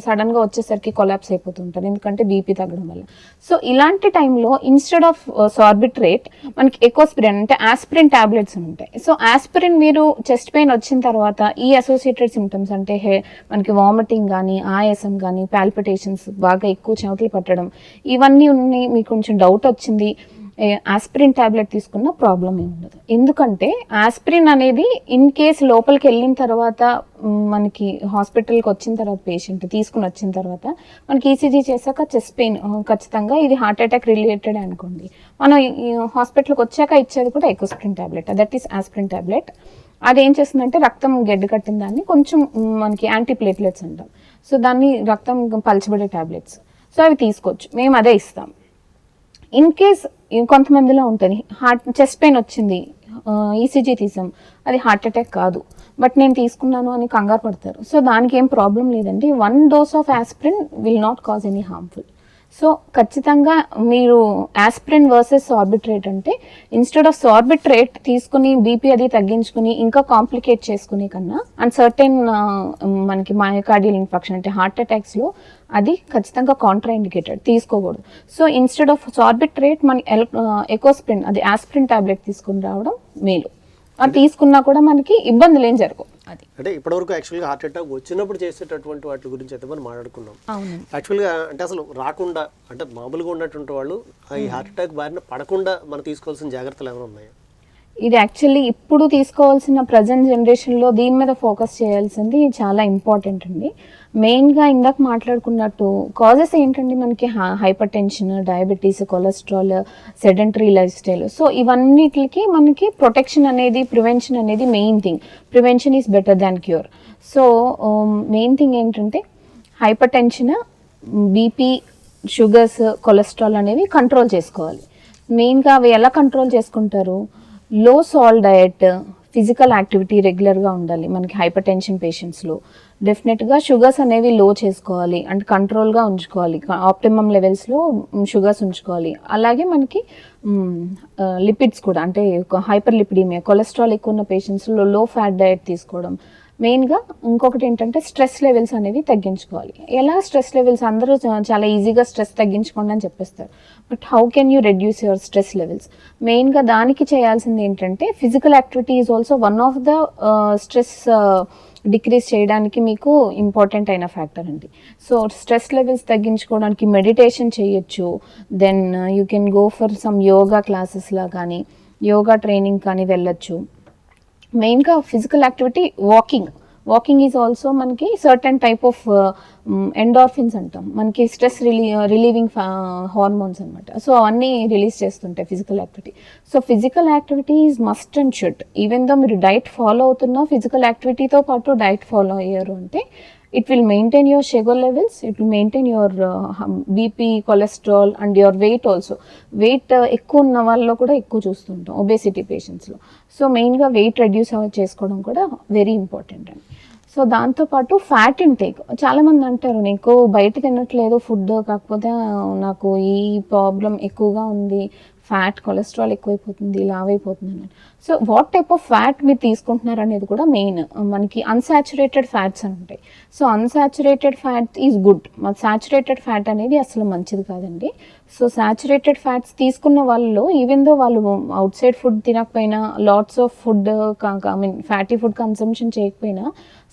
సడన్గా వచ్చేసరికి కొలాప్స్ అయిపోతుంటారు, ఎందుకంటే బీపీ తగ్గడం వల్ల. సో ఇలాంటి టైంలో ఇన్స్టెడ్ ఆఫ్ సార్బిట్రేట్ మనకి ఎకోస్పిరిన్ అంటే ఆస్పిరిన్ టాబ్లెట్స్ ఉంటాయి. సో ఆస్పిరిన్ మీరు చెస్ట్ పెయిన్ వచ్చిన తర్వాత ఈ అసోసియేటెడ్ సిమ్టమ్స్ అంటే మనకి వామిటింగ్ కానీ, ఆయాసం కానీ, పాల్పిటేషన్స్, బాగా ఎక్కువ చెమటలు పట్టడం, ఇవన్నీ ఉన్నాయి, మీకు కొంచెం డౌట్ వచ్చింది, ఆస్పిరిన్ టాబ్లెట్ తీసుకున్న ప్రాబ్లం ఏమి ఉండదు. ఎందుకంటే ఆస్పిరిన్ అనేది ఇన్ కేస్ లోపలికి వెళ్ళిన తర్వాత మనకి హాస్పిటల్కి వచ్చిన తర్వాత పేషెంట్ తీసుకుని వచ్చిన తర్వాత మనకి ఈసీజీ చేశాక చెస్ట్ పెయిన్ ఖచ్చితంగా ఇది హార్ట్ అటాక్ రిలేటెడ్ అనుకోండి, మనం హాస్పిటల్కి వచ్చాక ఇచ్చేది కూడా Ecosprin tablet, that is aspirin tablet. అది ఏం చేస్తుందంటే రక్తం గడ్డ కట్టిన దాన్ని కొంచెం మనకి యాంటీప్లేట్లెట్స్ అంటాం. సో దాన్ని రక్తం పలచబడే టాబ్లెట్స్, సో అవి తీసుకోవచ్చు, మేము అదే ఇస్తాం. ఇన్ కేస్ కొంతమందిలో ఉంటుంది చెస్ట్ పెయిన్ వచ్చింది, ఈసీజీ తీసాం, అది హార్ట్ అటాక్ కాదు, బట్ నేను తీసుకున్నాను అని కంగారు పడతారు. సో దానికి ఏం ప్రాబ్లం లేదండి. 1 dose of aspirin will not cause any harmful. So ఖచ్చితంగా మీరు ఆస్పిరిన్ వర్సెస్ సార్బిట్రేట్ అంటే ఇన్స్టెడ్ ఆఫ్ సార్బిట్రేట్ తీసుకుని బీపీ అది తగ్గించుకుని ఇంకా కాంప్లికేట్ చేసుకునే కన్నా అండ్ సర్టెన్ మనకి మయోకార్డియల్ ఇన్ఫెక్షన్ అంటే హార్ట్ అటాక్స్లో అది ఖచ్చితంగా కాంట్రా ఇండికేటెడ్, తీసుకోకూడదు. సో ఇన్స్టెడ్ ఆఫ్ సార్బిట్రేట్ మనకి ఎకోస్ప్రిన్ అది ఆస్పిరిన్ టాబ్లెట్ తీసుకుని రావడం మేలు. అది తీసుకున్నా కూడా మనకి ఇబ్బందులు ఏం జరగవు. అది అంటే ఇప్పటివరకు యాక్చువల్గా హార్ట్ అటాక్ వచ్చినప్పుడు చేసేటటువంటి వాటి గురించి అయితే మనం మాట్లాడుకున్నాం. అవును. యాక్చువల్గా అంటే అసలు రాకుండా అంటే మామూలుగా ఉన్నటువంటి వాళ్ళు ఈ హార్ట్ అటాక్ బారిన పడకుండా మనం తీసుకోవాల్సిన జాగ్రత్తలు ఏమైనా ఉన్నాయా? ఇది యాక్చువల్లీ ఇప్పుడు తీసుకోవాల్సిన ప్రజెంట్ జనరేషన్లో దీని మీద ఫోకస్ చేయాల్సింది చాలా ఇంపార్టెంట్ అండి. మెయిన్గా ఇందాక మాట్లాడుకున్నట్టు కాజెస్ ఏంటండి మనకి hypertension, diabetes, cholesterol, sedentary lifestyle. So ఇవన్నిటికి మనకి ప్రొటెక్షన్ అనేది, ప్రివెన్షన్ అనేది main thing. Prevention is better than cure. So main thing ఏంటంటే hypertension, BP, sugars, cholesterol అనేవి కంట్రోల్ చేసుకోవాలి. మెయిన్గా అవి ఎలా కంట్రోల్ చేసుకుంటారు? లో సాల్ట్ డయట్, ఫిజికల్ యాక్టివిటీ రెగ్యులర్గా ఉండాలి మనకి హైపర్ టెన్షన్ పేషెంట్స్లో. డెఫినెట్గా షుగర్స్ అనేవి లో చేసుకోవాలి అండ్ కంట్రోల్గా ఉంచుకోవాలి, ఆప్టిమమ్ లెవెల్స్లో షుగర్స్ ఉంచుకోవాలి. అలాగే మనకి లిపిడ్స్ కూడా అంటే హైపర్ లిపిడీమియా, కొలెస్ట్రాల్ ఎక్కువ ఉన్న పేషెంట్స్లో లో ఫ్యాట్ డయట్ తీసుకోవడం. మెయిన్గా ఇంకొకటి ఏంటంటే స్ట్రెస్ లెవెల్స్ అనేవి తగ్గించుకోవాలి. ఎలా స్ట్రెస్ లెవెల్స్? అందరూ చాలా ఈజీగా స్ట్రెస్ తగ్గించుకోండి అని చెప్పేస్తారు, but how can you reduce your stress levels? మెయిన్గా దానికి చేయాల్సింది ఏంటంటే physical activity is also one of the stress decrease చేయడానికి మీకు ఇంపార్టెంట్ అయిన ఫ్యాక్టర్ అండి. సో స్ట్రెస్ లెవెల్స్ తగ్గించుకోవడానికి మెడిటేషన్ చేయొచ్చు. Then you can go for some yoga క్లాసెస్లా కానీ యోగా ట్రైనింగ్ కానీ వెళ్ళొచ్చు. మెయిన్గా physical activity, walking is also మనకి సర్టన్ టైప్ ఆఫ్ ఎండార్ఫిన్స్ అంటాం, మనకి స్ట్రెస్ రిలీవింగ్ హార్మోన్స్ అనమాట. సో అవన్నీ రిలీజ్ చేస్తుంటాయి physical activity. So physical activity is must and should. Even though మీరు డైట్ ఫాలో అవుతున్నా ఫిజికల్ యాక్టివిటీతో పాటు డైట్ ఫాలో అయ్యారు అంటే it will maintain your sugar levels, it will maintain your BP, cholesterol and your weight also. Weight ఎక్కువ ఉన్న వాళ్ళలో కూడా ఎక్కువ చూస్తుంటాం ఒబేసిటీ పేషెంట్స్లో. సో మెయిన్గా వెయిట్ రెడ్యూస్ చేసుకోవడం కూడా వెరీ ఇంపార్టెంట్ అండి. సో దాంతోపాటు ఫ్యాట్ ఇంటేక్, చాలామంది అంటారు నీకు బయట తినట్లేదు ఫుడ్, కాకపోతే నాకు ఈ ప్రాబ్లం ఎక్కువగా ఉంది, ఫ్యాట్, కొలెస్ట్రాల్ ఎక్కువైపోతుంది, లావ్ అయిపోతుంది అని. So what type of fat మీరు తీసుకుంటున్నారు అనేది కూడా మెయిన్. మనకి అన్సాచురేటెడ్ ఫ్యాట్స్ అని ఉంటాయి. So unsaturated fat is good. మన సాచురేటెడ్ ఫ్యాట్ అనేది అసలు మంచిది కాదండి. సో సాచురేటెడ్ ఫ్యాట్స్ తీసుకున్న వాళ్ళలో ఈవెన్ దో వాళ్ళు అవుట్ సైడ్ ఫుడ్ తినకపోయినా, lots of food fatty food consumption చేయకపోయినా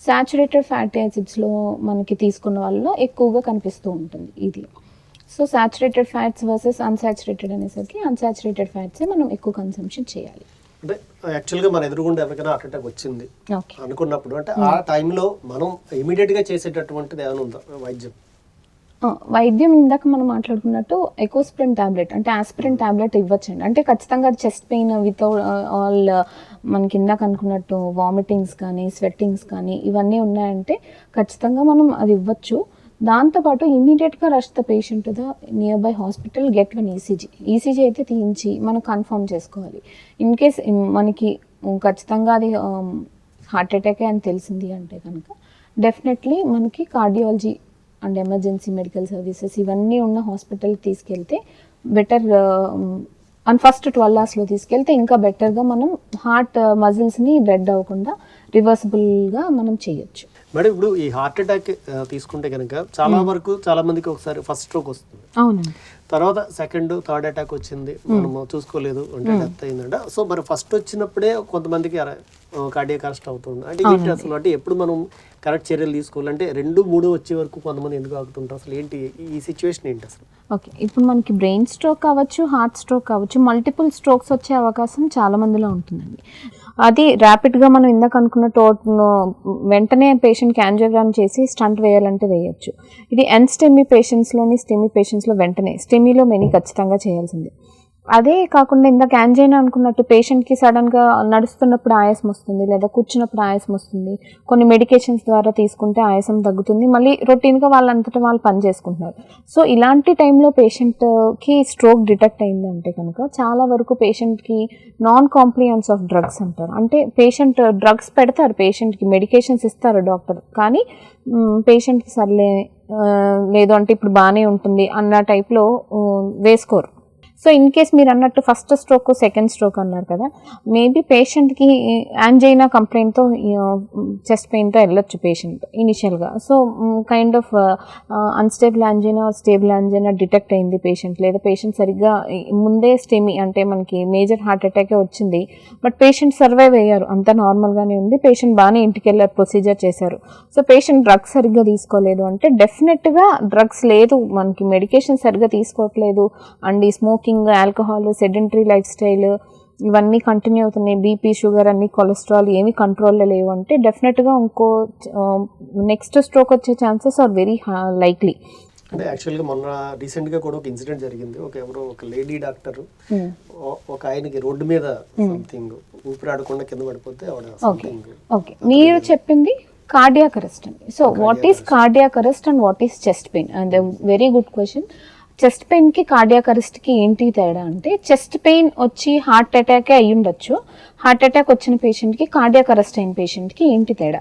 సాచురేటెడ్ ఫ్యాటీ యాసిడ్స్లో మనకి తీసుకున్న వాళ్ళలో ఎక్కువగా కనిపిస్తూ ఉంటుంది ఇది. So saturated fats versus unsaturated అనేసరికి అన్సాచురేటెడ్ ఫ్యాట్సే మనం ఎక్కువ కన్సంప్షన్ చేయాలి. అంటే యాక్చువల్గా మన ఎదురుగుండా ఎవరికైనా హార్ట్ అటాక్ వచ్చింది అనుకున్నప్పుడు అంటే ఆ టైంలో మనం ఇమీడియట్గా చేసేటటువంటిది ఏమైనా ఉందా వైద్యం? వైద్యం ఇందాక మనం మాట్లాడుకున్నట్టు ఎకోస్ప్రిన్ టాబ్లెట్ అంటే ఆస్పిరిన్ టాబ్లెట్ ఇవ్వచ్చండి. అంటే ఖచ్చితంగా చెస్ట్ పెయిన్ వితౌట్ ఆల్ మనకి ఇందాక అనుకున్నట్టు వామిటింగ్స్ కానీ స్వెట్టింగ్స్ కానీ ఇవన్నీ ఉన్నాయంటే ఖచ్చితంగా మనం అది ఇవ్వచ్చు. దాంతోపాటు ఇమీడియట్గా rush the patient the near by hospital, get one ECG అయితే తీయించి మనం కన్ఫర్మ్ చేసుకోవాలి. ఇన్ కేస్ మనకి ఖచ్చితంగా అది హార్ట్ అటాకే అని తెలిసింది అంటే కనుక డెఫినెట్లీ మనకి cardiology and emergency medical services ఇవన్నీ ఉన్న హాస్పిటల్కి తీసుకెళ్తే బెటర్. అండ్ ఫస్ట్ 12 hours తీసుకెళ్తే ఇంకా బెటర్గా మనం హార్ట్ మజిల్స్ని డెడ్ అవ్వకుండా రివర్సిబుల్గా మనం చేయొచ్చు. మేడం ఇప్పుడు ఈ హార్ట్ అటాక్ తీసుకుంటే కనుక చాలా వరకు చాలా మందికి ఒకసారి ఫస్ట్ స్ట్రోక్ వస్తుంది, అవునండి, తర్వాత సెకండ్ థర్డ్ అటాక్ వచ్చింది, మనము చూసుకోలేదు అంటే డెత్ అయిందంట. సో మరి ఫస్ట్ వచ్చినప్పుడే కొంతమందికి కార్డియాక్ అరెస్ట్ అవుతుంది అంటే ఏంటి అసలు? అంటే ఎప్పుడు మనం కరెక్ట్ చర్యలు తీసుకోవాలంటే 2, 3 వచ్చే వరకు కొంతమంది ఎందుకు ఆగుతుంటారు? అసలు ఏంటి ఈ సిచ్యువేషన్ ఏంటి అసలు? ఓకే, ఇప్పుడు మనకి బ్రెయిన్ స్ట్రోక్ కావచ్చు, హార్ట్ స్ట్రోక్ కావచ్చు, మల్టిపుల్ స్ట్రోక్స్ వచ్చే అవకాశం చాలా మందిలో ఉంటుందండి. అది ర్యాపిడ్గా మనం ఇందాక అనుకున్నట్టు వెంటనే పేషెంట్కి యాంజియోగ్రామ్ చేసి స్టంట్ వేయాలంటే వేయచ్చు. ఇది ఎన్స్టెమీ పేషెంట్స్లోని స్టెమీ పేషెంట్స్లో వెంటనే, స్టెమీలో మెనీ ఖచ్చితంగా చేయాల్సిందే. అదే కాకుండా ఇందాక యాంజైనా అనుకున్నట్టు పేషెంట్కి సడన్గా నడుస్తున్నప్పుడు ఆయాసం వస్తుంది లేదా కూర్చున్నప్పుడు ఆయాసం వస్తుంది, కొన్ని మెడికేషన్స్ ద్వారా తీసుకుంటే ఆయాసం తగ్గుతుంది, మళ్ళీ రొటీన్గా వాళ్ళంతటా వాళ్ళు పని చేసుకుంటున్నారు. సో ఇలాంటి టైంలో పేషెంట్కి స్ట్రోక్ డిటెక్ట్ అయిందంటే కనుక చాలా వరకు పేషెంట్కి నాన్ కాంప్లియన్స్ ఆఫ్ డ్రగ్స్ అంటారు. అంటే పేషెంట్ డ్రగ్స్ పెడతారు, పేషెంట్కి మెడికేషన్స్ ఇస్తారు డాక్టర్, కానీ పేషెంట్కి సర్లే లేదు అంటే ఇప్పుడు బాగానే ఉంటుంది అన్న టైప్లో వేసుకోరు. సో ఇన్ కేస్ మీరు అన్నట్టు ఫస్ట్ స్ట్రోక్ సెకండ్ స్ట్రోక్ అన్నారు కదా, మేబీ పేషెంట్కి యాంజైనా కంప్లైంట్తో చెస్ట్ పెయిన్తో వెళ్ళొచ్చు పేషెంట్ ఇనిషియల్గా. So kind of unstable angina stable angina detect అయింది పేషెంట్, లేదా పేషెంట్ సరిగ్గా ముందే స్టెమీ అంటే మనకి మేజర్ హార్ట్ అటాకే వచ్చింది, బట్ పేషెంట్ సర్వైవ్ అయ్యారు, అంతా నార్మల్గానే ఉంది, పేషెంట్ బాగానే ఇంటికి వెళ్ళారు, ప్రొసీజర్ చేశారు. సో పేషెంట్ డ్రగ్స్ సరిగ్గా తీసుకోలేదు అంటే డెఫినెట్గా డ్రగ్స్ లేదు, మనకి మెడికేషన్ సరిగ్గా తీసుకోవట్లేదు, అండ్ ఈ smoking, alcohol, sedentary life style ఇవన్నీ కంటిన్యూ అవుతున్నాయి, బీపీ, షుగర్ అన్ని, కొలెస్ట్రాల్ ఏమి కంట్రోల్లో లేవు అంటే డెఫినెట్గా ఇంకో నెక్స్ట్ స్ట్రోక్ వచ్చే ఛాన్సెస్ ఆర్ వెరీ లైక్లీ. అంటే యాక్చువల్గా మొన్న రీసెంట్గా కూడా ఒక ఇన్సిడెంట్ జరిగింది. ఒక లేడీ డాక్టర్ ఒక ఆయనకి రోడ్డు మీద సంథింగ్ ఊపిరాడకుండా కింద పడిపోతే ఆవిడ సంథింగ్. ఓకే, మీరు చెప్పింది కార్డియాక్ అరెస్ట్ అండి. So what is cardiac arrest and what is chest pain? And very good question. Chest పెయిన్కి కార్డియాక్ అరెస్ట్కి ఏంటి తేడా అంటే, చెస్ట్ పెయిన్ వచ్చి హార్ట్ అటాకే అయ్యి ఉండొచ్చు, హార్ట్ అటాక్ వచ్చిన పేషెంట్కి కార్డియాక్ అరెస్ట్ అయిన పేషెంట్కి ఏంటి తేడా?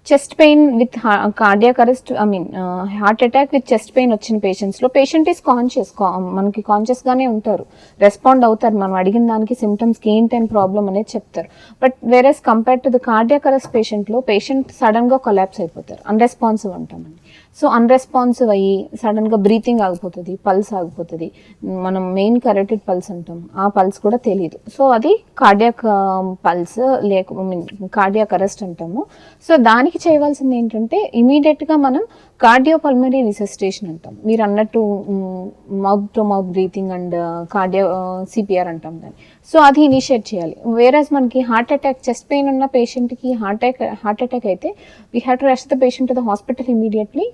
Chest pain with cardiac arrest, heart attack with chest pain వచ్చిన పేషెంట్స్లో పేషెంట్ ఈస్ కాన్షియస్, మనకి కాన్షియస్గానే ఉంటారు, రెస్పాండ్ అవుతారు, మనం అడిగిన దానికి సిమ్టమ్స్కి ఏంటని ప్రాబ్లం అనేది చెప్తారు. But whereas compare to the cardiac arrest పేషెంట్లో పేషెంట్ సడన్గా కొలాప్స్ అయిపోతారు, అన్రెస్పాన్సివ్ అంటామండి. సో అన్రెస్పాన్సివ్ అయ్యి సడన్గా బ్రీతింగ్ ఆగిపోతుంది, పల్స్ ఆగిపోతుంది, మనం మెయిన్ కరెక్టెడ్ పల్స్ అంటాం, ఆ పల్స్ కూడా తెలియదు. సో అది కార్డియాక్ పల్స్ కార్డియాక్ అరెస్ట్ అంటాము. సో దానికి చేయవలసింది ఏంటంటే ఇమీడియట్గా మనం కార్డియోపల్మనరీ రిససిటేషన్ అంటాం, మీరు అన్నట్టు mouth to mouth breathing and CPR అంటాం దాన్ని. సో అది ఇనిషియేట్ చేయాలి. వేరేస్ మనకి హార్ట్ అటాక్, చెస్ట్ పెయిన్ ఉన్న పేషెంట్కి హార్ట్ అటాక్ అయితే we have to rush the patient to the hospital immediately,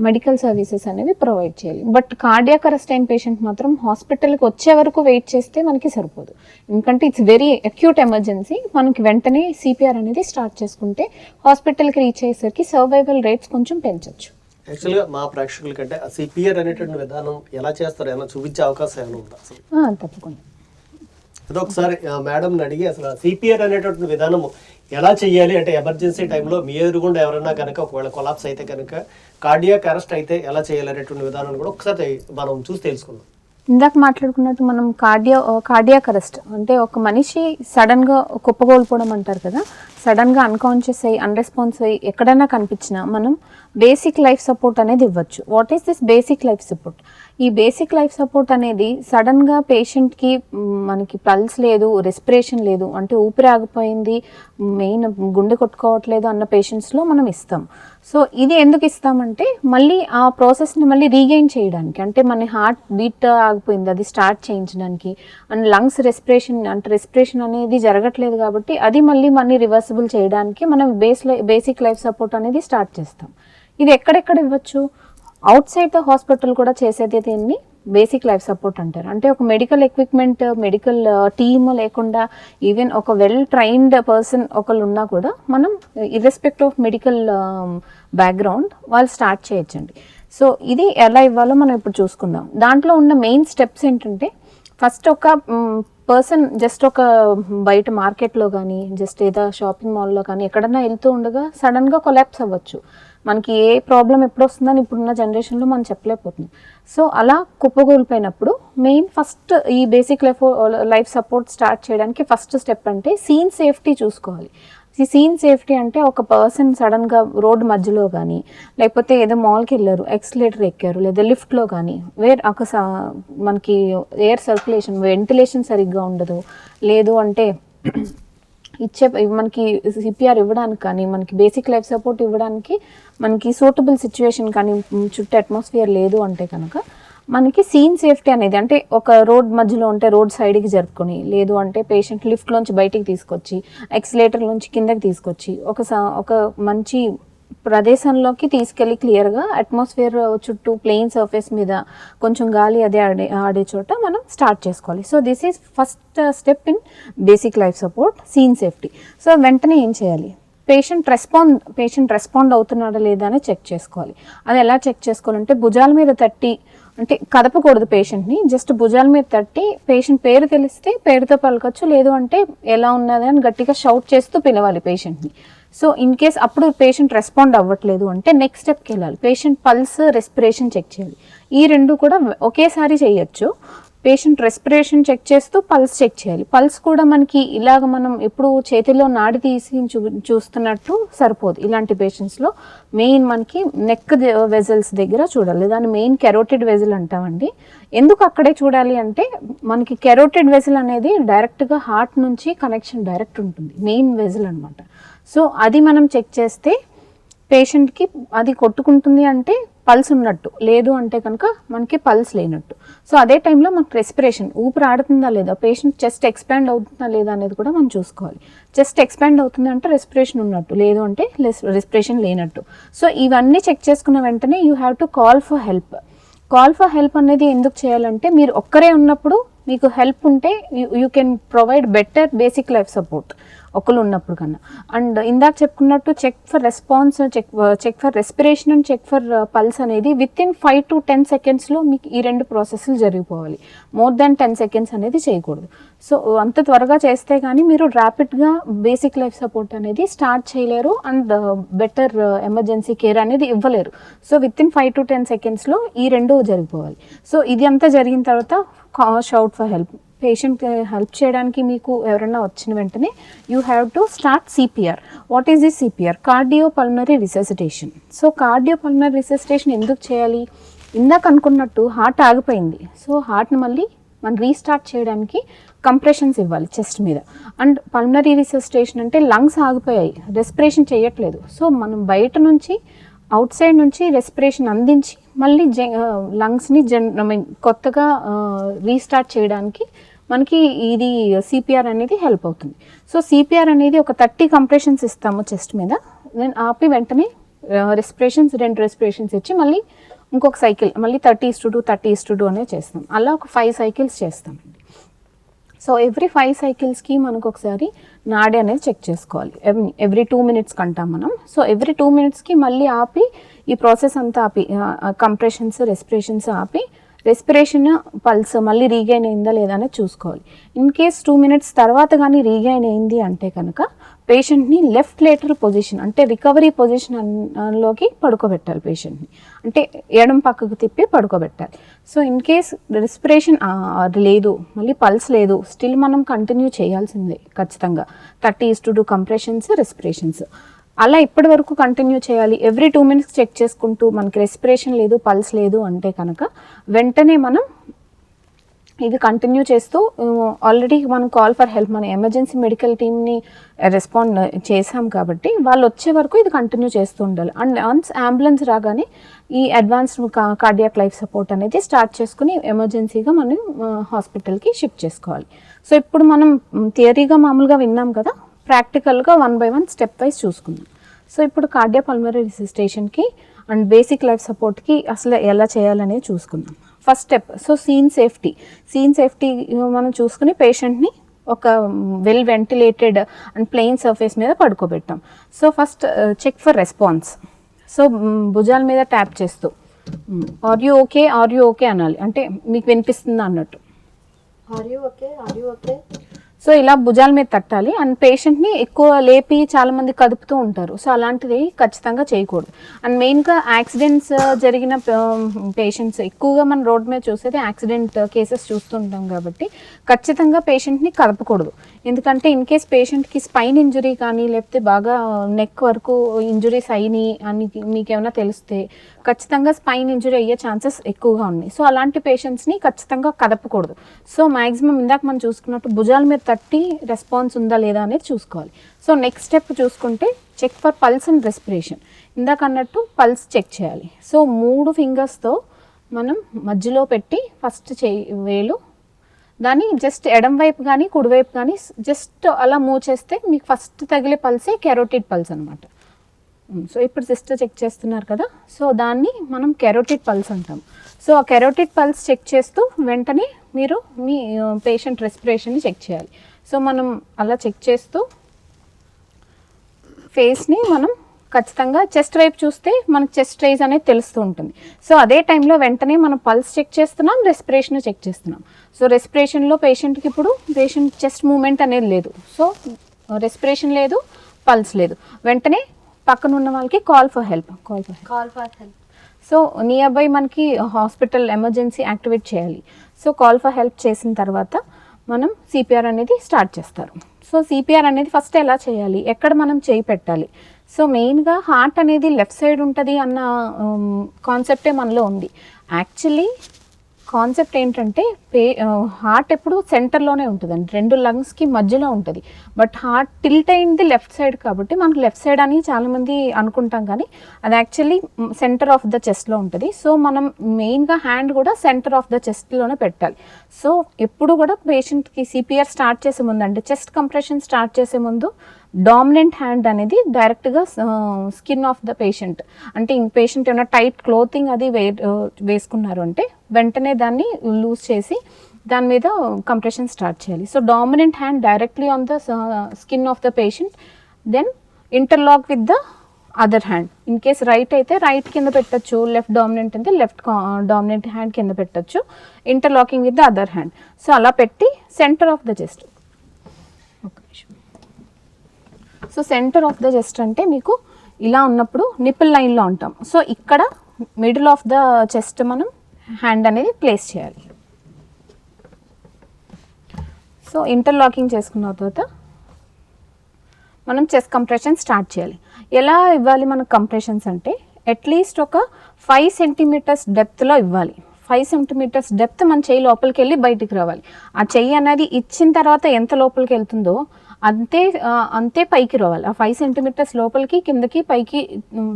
medical services అనేవి ప్రొవైడ్ చేయాలి. బట్ కార్డియాక్ అరెస్ట్ అయిన పేషెంట్ మాత్రం హాస్పిటల్కి వచ్చే వరకు వెయిట్ చేస్తే మనకి సరిపోదు, ఎందుకంటే ఇట్స్ వెరీ అక్యూట్ ఎమర్జెన్సీ. మనకి వెంటనే సిపిఆర్ అనేది స్టార్ట్ చేసుకుంటే హాస్పిటల్కి రీచ్ అయ్యేసరికి సర్వైవల్ రేట్స్ కొంచెం పెంచవచ్చు. యాక్చువల్గా మా ప్రేక్షకుల కంటే ఆ సిపిఆర్ అనేటువంటి విధానం ఎలా చేస్తారు, ఏమైనా చూపించే అవకాశం ఏమైనా ఉందా అసలు? తప్పకుండా. అదొకసారి మేడంని అడిగి అసలు సిపిఆర్ అనేటువంటి విధానం ఎలా చేయాలి అంటే, ఎమర్జెన్సీ టైంలో మీ ఎదురుగుండా ఎవరైనా కనుక ఒకవేళ కొలాప్స్ అయితే కనుక, కార్డియాక్ అరెస్ట్ అయితే ఎలా చేయాలి అనేటువంటి విధానాన్ని కూడా ఒకసారి మనం చూసి తెలుసుకుందాం. ఇందాక మాట్లాడుకున్నట్టు మనం కార్డియాక్ అరెస్ట్ అంటే ఒక మనిషి సడన్గా కుప్పగోల్పోవడం అంటారు కదా, సడన్గా అన్కాన్షియస్ అయ్యి అన్రెస్పాన్స్ అయ్యి ఎక్కడైనా కనిపించినా మనం బేసిక్ లైఫ్ సపోర్ట్ అనేది ఇవ్వచ్చు. What is this basic life support? ఈ బేసిక్ లైఫ్ సపోర్ట్ అనేది సడన్గా పేషెంట్కి మనకి పల్స్ లేదు, రెస్పిరేషన్ లేదు అంటే ఊపిరి ఆగిపోయింది, మెయిన్ గుండె కొట్టుకోవట్లేదు అన్న పేషెంట్స్లో మనం ఇస్తాం. సో ఇది ఎందుకు ఇస్తామంటే మళ్ళీ ఆ ప్రాసెస్ని మళ్ళీ రీగెయిన్ చేయడానికి, అంటే మన హార్ట్ బీట్ ఆగిపోయింది అది స్టార్ట్ చేయించడానికి, అండ్ లంగ్స్ రెస్పిరేషన్ అనేది జరగట్లేదు కాబట్టి అది మళ్ళీ రివర్సిబుల్ చేయడానికి మనం బేసిక్ లైఫ్ సపోర్ట్ అనేది స్టార్ట్ చేస్తాం. ఇది ఎక్కడెక్కడ ఇవ్వచ్చు? అవుట్ సైడ్ ద హాస్పిటల్ కూడా చేసేది దీన్ని బేసిక్ లైఫ్ సపోర్ట్ అంటారు. అంటే ఒక మెడికల్ ఎక్విప్మెంట్, మెడికల్ టీమ్ లేకుండా ఈవెన్ ఒక వెల్ ట్రైన్డ్ పర్సన్ ఒకళ్ళు ఉన్నా కూడా మనం ఇర్రెస్పెక్టివ్ ఆఫ్ మెడికల్ బ్యాక్గ్రౌండ్ వాళ్ళు స్టార్ట్ చేయొచ్చండి. సో ఇది ఎలా ఇవ్వాలో మనం ఇప్పుడు చూసుకుందాం. దాంట్లో ఉన్న మెయిన్ స్టెప్స్ ఏంటంటే, ఫస్ట్ ఒక పర్సన్ జస్ట్ ఒక బయట మార్కెట్లో కానీ జస్ట్ ఏదో షాపింగ్ మాల్లో కానీ ఎక్కడన్నా వెళ్తూ ఉండగా సడన్గా కొలాప్స్ అవ్వచ్చు. మనకి ఏ ప్రాబ్లం ఎప్పుడు వస్తుందని ఇప్పుడున్న జనరేషన్లో మనం చెప్పలేకపోతున్నాం. సో అలా కుప్పగూలిపోయినప్పుడు మెయిన్ ఫస్ట్ ఈ బేసిక్ లైఫ్ సపోర్ట్ స్టార్ట్ చేయడానికి ఫస్ట్ స్టెప్ అంటే సీన్ సేఫ్టీ చూసుకోవాలి. ఈ సీన్ సేఫ్టీ అంటే ఒక పర్సన్ సడన్గా రోడ్డు మధ్యలో కానీ లేకపోతే ఏదో మాల్కి వెళ్ళారు, ఎక్స్లేటర్ ఎక్కారు, లేదా లిఫ్ట్లో కానీ మనకి ఎయిర్ సర్క్యులేషన్, వెంటిలేషన్ సరిగ్గా ఉండదు, లేదు అంటే మనకి సిపిఆర్ ఇవ్వడానికి కానీ మనకి బేసిక్ లైఫ్ సపోర్ట్ ఇవ్వడానికి మనకి సూటబుల్ సిచ్యువేషన్ కానీ చుట్టూ అట్మాస్ఫియర్ లేదు అంటే కనుక మనకి సీన్ సేఫ్టీ అనేది, అంటే ఒక రోడ్ మధ్యలో ఉంటే రోడ్ సైడ్కి జరుపుకొని, లేదు అంటే పేషెంట్ లిఫ్ట్లోంచి బయటికి తీసుకొచ్చి ఎక్స్లేటర్లోంచి కిందకి తీసుకొచ్చి ఒక మంచి ప్రదేశంలోకి తీసుకెళ్ళి క్లియర్గా అట్మాస్ఫియర్ చుట్టూ ప్లెయిన్ సర్ఫేస్ మీద కొంచెం గాలి అదే ఆడే చోట మనం స్టార్ట్ చేసుకోవాలి. So this is first step in basic life support, scene safety. So వెంటనే ఏం చేయాలి? పేషెంట్ రెస్పాండ్ అవుతున్నాడా లేదా అని చెక్ చేసుకోవాలి. అది ఎలా చెక్ చేసుకోవాలంటే భుజాల మీద తట్టి, అంటే కదపకూడదు పేషెంట్ని, జస్ట్ భుజాల మీద తట్టి పేషెంట్ పేరు తెలిస్తే పేరుతో పలకొచ్చు, లేదు అంటే ఎలా ఉన్నది అని గట్టిగా షౌట్ చేస్తూ పిలవాలి పేషెంట్ని. సో ఇన్ కేస్ అప్పుడు పేషెంట్ రెస్పాండ్ అవ్వట్లేదు అంటే నెక్స్ట్ స్టెప్కి వెళ్ళాలి. పేషెంట్ పల్స్, రెస్పిరేషన్ చెక్ చేయాలి. ఈ రెండు కూడా ఒకేసారి చేయొచ్చు. పేషెంట్ రెస్పిరేషన్ చెక్ చేస్తూ పల్స్ చెక్ చేయాలి. పల్స్ కూడా మనకి ఇలాగ మనం ఎప్పుడు చేతిలో నాడి తీసి చూస్తున్నట్టు సరిపోదు. ఇలాంటి పేషెంట్స్లో మెయిన్ మనకి నెక్ వెజల్స్ దగ్గర చూడాలి. దాన్ని మెయిన్ కెరోటిడ్ వెజల్ అంటామండి. ఎందుకు అక్కడే చూడాలి అంటే మనకి కెరోటిడ్ వెజల్ అనేది డైరెక్ట్గా హార్ట్ నుంచి కనెక్షన్ డైరెక్ట్ ఉంటుంది, మెయిన్ వెజల్ అనమాట. సో అది మనం చెక్ చేస్తే పేషెంట్కి అది కొట్టుకుంటుంది అంటే పల్స్ ఉన్నట్టు, లేదు అంటే కనుక మనకి పల్స్ లేనట్టు. సో అదే టైంలో మనకు రెస్పిరేషన్, ఊపిరి ఆడుతుందా లేదా, పేషెంట్ చెస్ట్ ఎక్స్పాండ్ అవుతుందా లేదా అనేది కూడా మనం చూసుకోవాలి. చెస్ట్ ఎక్స్పాండ్ అవుతుంది అంటే రెస్పిరేషన్ ఉన్నట్టు, లేదు అంటే రెస్పిరేషన్ లేనట్టు. సో ఇవన్నీ చెక్ చేసుకున్న వెంటనే you have to call for help. Call for help అనేది ఎందుకు చేయాలంటే మీరు ఒక్కరే ఉన్నప్పుడు మీకు హెల్ప్ ఉంటే you can provide better basic life support ఒకరు ఉన్నప్పుడు కన్నా. అండ్ ఇందాక చెప్పుకున్నట్టు check for response, check for respiration and check for pulse అనేది విత్ ఇన్ 5 to 10 secondsలో మీకు ఈ రెండు ప్రాసెస్లు జరిగిపోవాలి. మోర్ దాన్ 10 seconds అనేది చేయకూడదు. సో అంత త్వరగా చేస్తే కానీ మీరు ర్యాపిడ్గా బేసిక్ లైఫ్ సపోర్ట్ అనేది స్టార్ట్ చేయలేరు అండ్ బెటర్ ఎమర్జెన్సీ కేర్ అనేది ఇవ్వలేరు. సో విత్ ఇన్ 5 to 10 secondsలో ఈ రెండు జరిగిపోవాలి. సో ఇది అంతా జరిగిన తర్వాత shout for help. Patient help చేయడానికి మీకు ఎవరైనా వచ్చిన వెంటనే you have to start CPR. What is this CPR? Cardiopulmonary resuscitation. So cardiopulmonary resuscitation ఎందుకు చేయాలి? ఇందాక అనుకున్నట్టు హార్ట్ ఆగిపోయింది. సో హార్ట్ని మళ్ళీ మనం రీస్టార్ట్ చేయడానికి కంప్రెషన్స్ ఇవ్వాలి చెస్ట్ మీద. అండ్ పల్మనరీ రిససిటేషన్ అంటే లంగ్స్ ఆగిపోయాయి, రెస్పిరేషన్ చేయట్లేదు. సో మనం బయట నుంచి అవుట్ సైడ్ నుంచి రెస్పిరేషన్ అందించి మళ్ళీ లంగ్స్ని కొత్తగా రీస్టార్ట్ చేయడానికి మనకి ఇది సిపిఆర్ అనేది హెల్ప్ అవుతుంది. సో సిపిఆర్ అనేది ఒక 30 కంప్రెషన్స్ ఇస్తాము చెస్ట్ మీద, దెన్ ఆపి వెంటనే రెండు రెస్పిరేషన్స్ ఇచ్చి మళ్ళీ ఇంకొక సైకిల్ మళ్ళీ 30:2 30:2 అనేది చేస్తాం. అలా ఒక 5 cycles చేస్తామండి. సో ఎవ్రీ 5 cyclesకి మనకు ఒకసారి నాడి అనేది చెక్ చేసుకోవాలి. ఎవ్రీ 2 minutes కంటాం మనం. సో ఎవ్రీ 2 minutesకి మళ్ళీ ఆపి ఈ ప్రాసెస్ అంతా ఆపి కంప్రెషన్స్, రెస్పిరేషన్స్ ఆపి రెస్పిరేషన్, పల్స్ మళ్ళీ రీగైన్ అయిందా లేదా అనేది చూసుకోవాలి. ఇన్ కేస్ 2 minutes తర్వాత కానీ రీగైన్ అయింది అంటే కనుక పేషెంట్ని లెఫ్ట్ లేటరల్ పొజిషన్ అంటే రికవరీ పొజిషన్లోకి పడుకోబెట్టాలి. పేషెంట్ని అంటే ఎడం పక్కకు తిప్పి పడుకోబెట్టాలి. సో ఇన్ కేస్ రెస్పిరేషన్ లేదు, మళ్ళీ పల్స్ లేదు, స్టిల్ మనం కంటిన్యూ చేయాల్సిందే ఖచ్చితంగా. 30:2 కంప్రెషన్స్, రెస్పిరేషన్స్ అలా ఇప్పటి వరకు కంటిన్యూ చేయాలి. ఎవ్రీ 2 minutes చెక్ చేసుకుంటూ మనకి రెస్పిరేషన్ లేదు, పల్స్ లేదు అంటే కనుక వెంటనే మనం ఇది కంటిన్యూ చేస్తూ ఆల్రెడీ మనం కాల్ ఫర్ హెల్ప్ మన ఎమర్జెన్సీ మెడికల్ టీమ్ని రెస్పాండ్ చేసాం కాబట్టి వాళ్ళు వచ్చే వరకు ఇది కంటిన్యూ చేస్తూ ఉండాలి. అండ్ వన్స్ అంబులెన్స్ రాగానే ఈ అడ్వాన్స్డ్ కార్డియాక్ లైఫ్ సపోర్ట్ అనేది స్టార్ట్ చేసుకుని ఎమర్జెన్సీగా మనం హాస్పిటల్కి షిఫ్ట్ చేసుకోవాలి. సో ఇప్పుడు మనం థియరీగా మామూలుగా విన్నాం కదా, ప్రాక్టికల్గా 1 by 1 స్టెప్ వైజ్ చూసుకుందాం. సో ఇప్పుడు కార్డియోపల్మనరీ రిససిటేషన్కి అండ్ బేసిక్ లైఫ్ సపోర్ట్కి అసలు ఎలా చేయాలనేది చూసుకుందాం. First step, so scene safety మనం చూసుకుని పేషెంట్ని ఒక well ventilated and plain surface మీద పడుకోబెట్టాం. So first check for response. So భుజాల మీద ట్యాప్ చేస్తూ ఆర్ యూ ఓకే అనాలి, అంటే మీకు వినిపిస్తుందా అన్నట్టు. Are you okay. సో ఇలా భుజాల మీద తట్టాలి. అండ్ పేషెంట్ని ఎక్కువ లేపి చాలామంది కదుపుతూ ఉంటారు. సో అలాంటిది ఖచ్చితంగా చేయకూడదు. అండ్ మెయిన్గా యాక్సిడెంట్స్ జరిగిన పేషెంట్స్ ఎక్కువగా మనం రోడ్ మీద చూసేది యాక్సిడెంట్ కేసెస్ చూస్తుంటాం కాబట్టి ఖచ్చితంగా పేషెంట్ని కదపకూడదు. ఎందుకంటే ఇన్ కేస్ పేషెంట్కి స్పైన్ ఇంజురీ కానీ లేకపోతే బాగా నెక్ వరకు ఇంజురీస్ అయినాయి అని మీకు ఏమైనా తెలిస్తే ఖచ్చితంగా స్పైన్ ఇంజురీ అయ్యే ఛాన్సెస్ ఎక్కువగా ఉన్నాయి. సో అలాంటి పేషెంట్స్ని ఖచ్చితంగా కదపకూడదు. సో మ్యాక్సిమం ఇందాక మనం చూసుకున్నట్టు భుజాల మీద తట్టి రెస్పాన్స్ ఉందా లేదా అనేది చూసుకోవాలి. సో నెక్స్ట్ స్టెప్ చూసుకుంటే check for pulse and respiration. ఇందాక అన్నట్టు పల్స్ చెక్ చేయాలి. సో 3 ఫింగర్స్తో మనం మధ్యలో పెట్టి ఫస్ట్ వేలు దాన్ని జస్ట్ ఎడం వైపు కానీ కుడివైపు కానీ జస్ట్ అలా మూవ్ చేస్తే మీకు ఫస్ట్ తగిలే పల్సే కెరోటిడ్ పల్స్ అనమాట. సో ఇప్పుడు సిస్టర్ చెక్ చేస్తున్నారు కదా, సో దాన్ని మనం కెరోటిడ్ పల్స్ అంటాం. సో ఆ కెరోటిడ్ పల్స్ చెక్ చేస్తూ వెంటనే మీరు మీ పేషెంట్ రెస్పిరేషన్ని చెక్ చేయాలి. సో మనం అలా చెక్ చేస్తూ ఫేస్ని మనం ఖచ్చితంగా చెస్ట్ వైపు చూస్తే మనకు చెస్ట్ రైజ్ అనేది తెలుస్తూ ఉంటుంది. సో అదే టైంలో వెంటనే మనం పల్స్ చెక్ చేస్తున్నాం, రెస్పిరేషన్ చెక్ చేస్తున్నాం. సో రెస్పిరేషన్లో పేషెంట్కి ఇప్పుడు చెస్ట్ మూమెంట్ అనేది లేదు, సో రెస్పిరేషన్ లేదు, పల్స్ లేదు, వెంటనే పక్కన ఉన్న వాళ్ళకి call for help. Call for help. So near by మనకి హాస్పిటల్ ఎమర్జెన్సీ యాక్టివేట్ చేయాలి. సో కాల్ ఫర్ హెల్ప్ చేసిన తర్వాత మనం సిపిఆర్ అనేది స్టార్ట్ చేస్తారు. సో సిపిఆర్ అనేది ఫస్ట్ ఎలా చేయాలి, ఎక్కడ మనం చేయి పెట్టాలి. సో మెయిన్గా హార్ట్ అనేది లెఫ్ట్ సైడ్ ఉంటుంది అన్న కాన్సెప్టే మనలో ఉంది. యాక్చువల్లీ కాన్సెప్ట్ ఏంటంటే హార్ట్ ఎప్పుడు సెంటర్లోనే ఉంటుందండి, 2 లంగ్స్కి మధ్యలో ఉంటుంది. బట్ హార్ట్ టిల్ట్ అయింది లెఫ్ట్ సైడ్ కాబట్టి మనకు లెఫ్ట్ సైడ్ అని చాలామంది అనుకుంటాం, కానీ అది యాక్చువల్లీ సెంటర్ ఆఫ్ ద చెస్ట్లో ఉంటుంది. సో మనం మెయిన్గా హ్యాండ్ కూడా సెంటర్ ఆఫ్ ద చెస్ట్లోనే పెట్టాలి. సో ఎప్పుడు కూడా పేషెంట్కి సిపిఆర్ స్టార్ట్ చేసే ముందు, అంటే చెస్ట్ కంప్రెషన్ స్టార్ట్ చేసే ముందు డామినెంట్ హ్యాండ్ అనేది డైరెక్ట్గా స్కిన్ ఆఫ్ ద పేషెంట్, అంటే పేషెంట్ ఏమైనా టైట్ క్లోతింగ్ అది వేసుకున్నారు అంటే వెంటనే దాన్ని లూజ్ చేసి దాని మీద కంప్రెషన్ స్టార్ట్ చేయాలి. So dominant hand directly on the skin of the patient, then interlock with the other hand. In case right అయితే రైట్ కింద పెట్టచ్చు, లెఫ్ట్ డామినెంట్ అయితే లెఫ్ట్ డామినెంట్ హ్యాండ్ కింద పెట్టచ్చు, interlocking with the other hand. So అలా పెట్టి centre of the chest. So centre of the chest అంటే మీకు ఇలా ఉన్నప్పుడు నిపుల్ లైన్లో ఉంటాం. సో ఇక్కడ మిడిల్ ఆఫ్ ద చెస్ట్ మనం హ్యాండ్ అనేది ప్లేస్ చేయాలి. సో ఇంటర్లాకింగ్ చేసుకున్న తర్వాత మనం చెస్ట్ కంప్రెషన్ స్టార్ట్ చేయాలి. ఎలా ఇవ్వాలి మనకు కంప్రెషన్స్ అంటే అట్లీస్ట్ ఒక 5 సెంటీమీటర్స్ డెప్త్లో ఇవ్వాలి. 5 సెంటీమీటర్స్ డెప్త్ మన చెయ్యి లోపలికి వెళ్ళి బయటికి రావాలి. ఆ చెయ్యి అనేది ఇచ్చిన తర్వాత ఎంత లోపలికి వెళ్తుందో అంతే పైకి రావాలి. ఆ 5 సెంటీమీటర్స్ లోపలికి కిందకి పైకి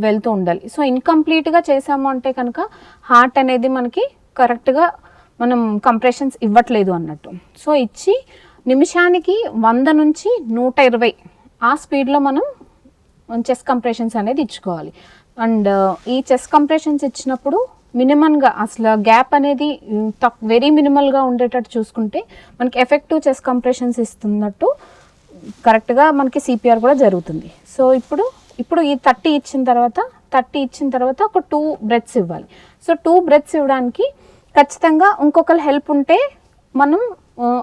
వెళ్తూ ఉండాలి. సో ఇన్కంప్లీట్గా చేసాము అంటే కనుక హార్ట్ అనేది మనకి కరెక్ట్గా మనం కంప్రెషన్స్ ఇవ్వట్లేదు అన్నట్టు. సో ఇచ్చి నిమిషానికి 100 నుంచి 120 ఆ స్పీడ్లో మనం చెస్ట్ కంప్రెషన్స్ అనేది ఇచ్చుకోవాలి. అండ్ ఈ చెస్ట్ కంప్రెషన్స్ ఇచ్చినప్పుడు మినిమంగా అసలు గ్యాప్ అనేది వెరీ మినిమల్గా ఉండేటట్టు చూసుకుంటే మనకి ఎఫెక్టివ్ చెస్ట్ కంప్రెషన్స్ ఇస్తున్నట్టు కరెక్ట్గా మనకి సిపిఆర్ కూడా జరుగుతుంది. సో ఇప్పుడు ఈ 30 ఇచ్చిన తర్వాత ఒక 2 బ్రెత్స్ ఇవ్వాలి. సో 2 బ్రెత్స్ ఇవ్వడానికి ఖచ్చితంగా ఇంకొకరు హెల్ప్ ఉంటే మనం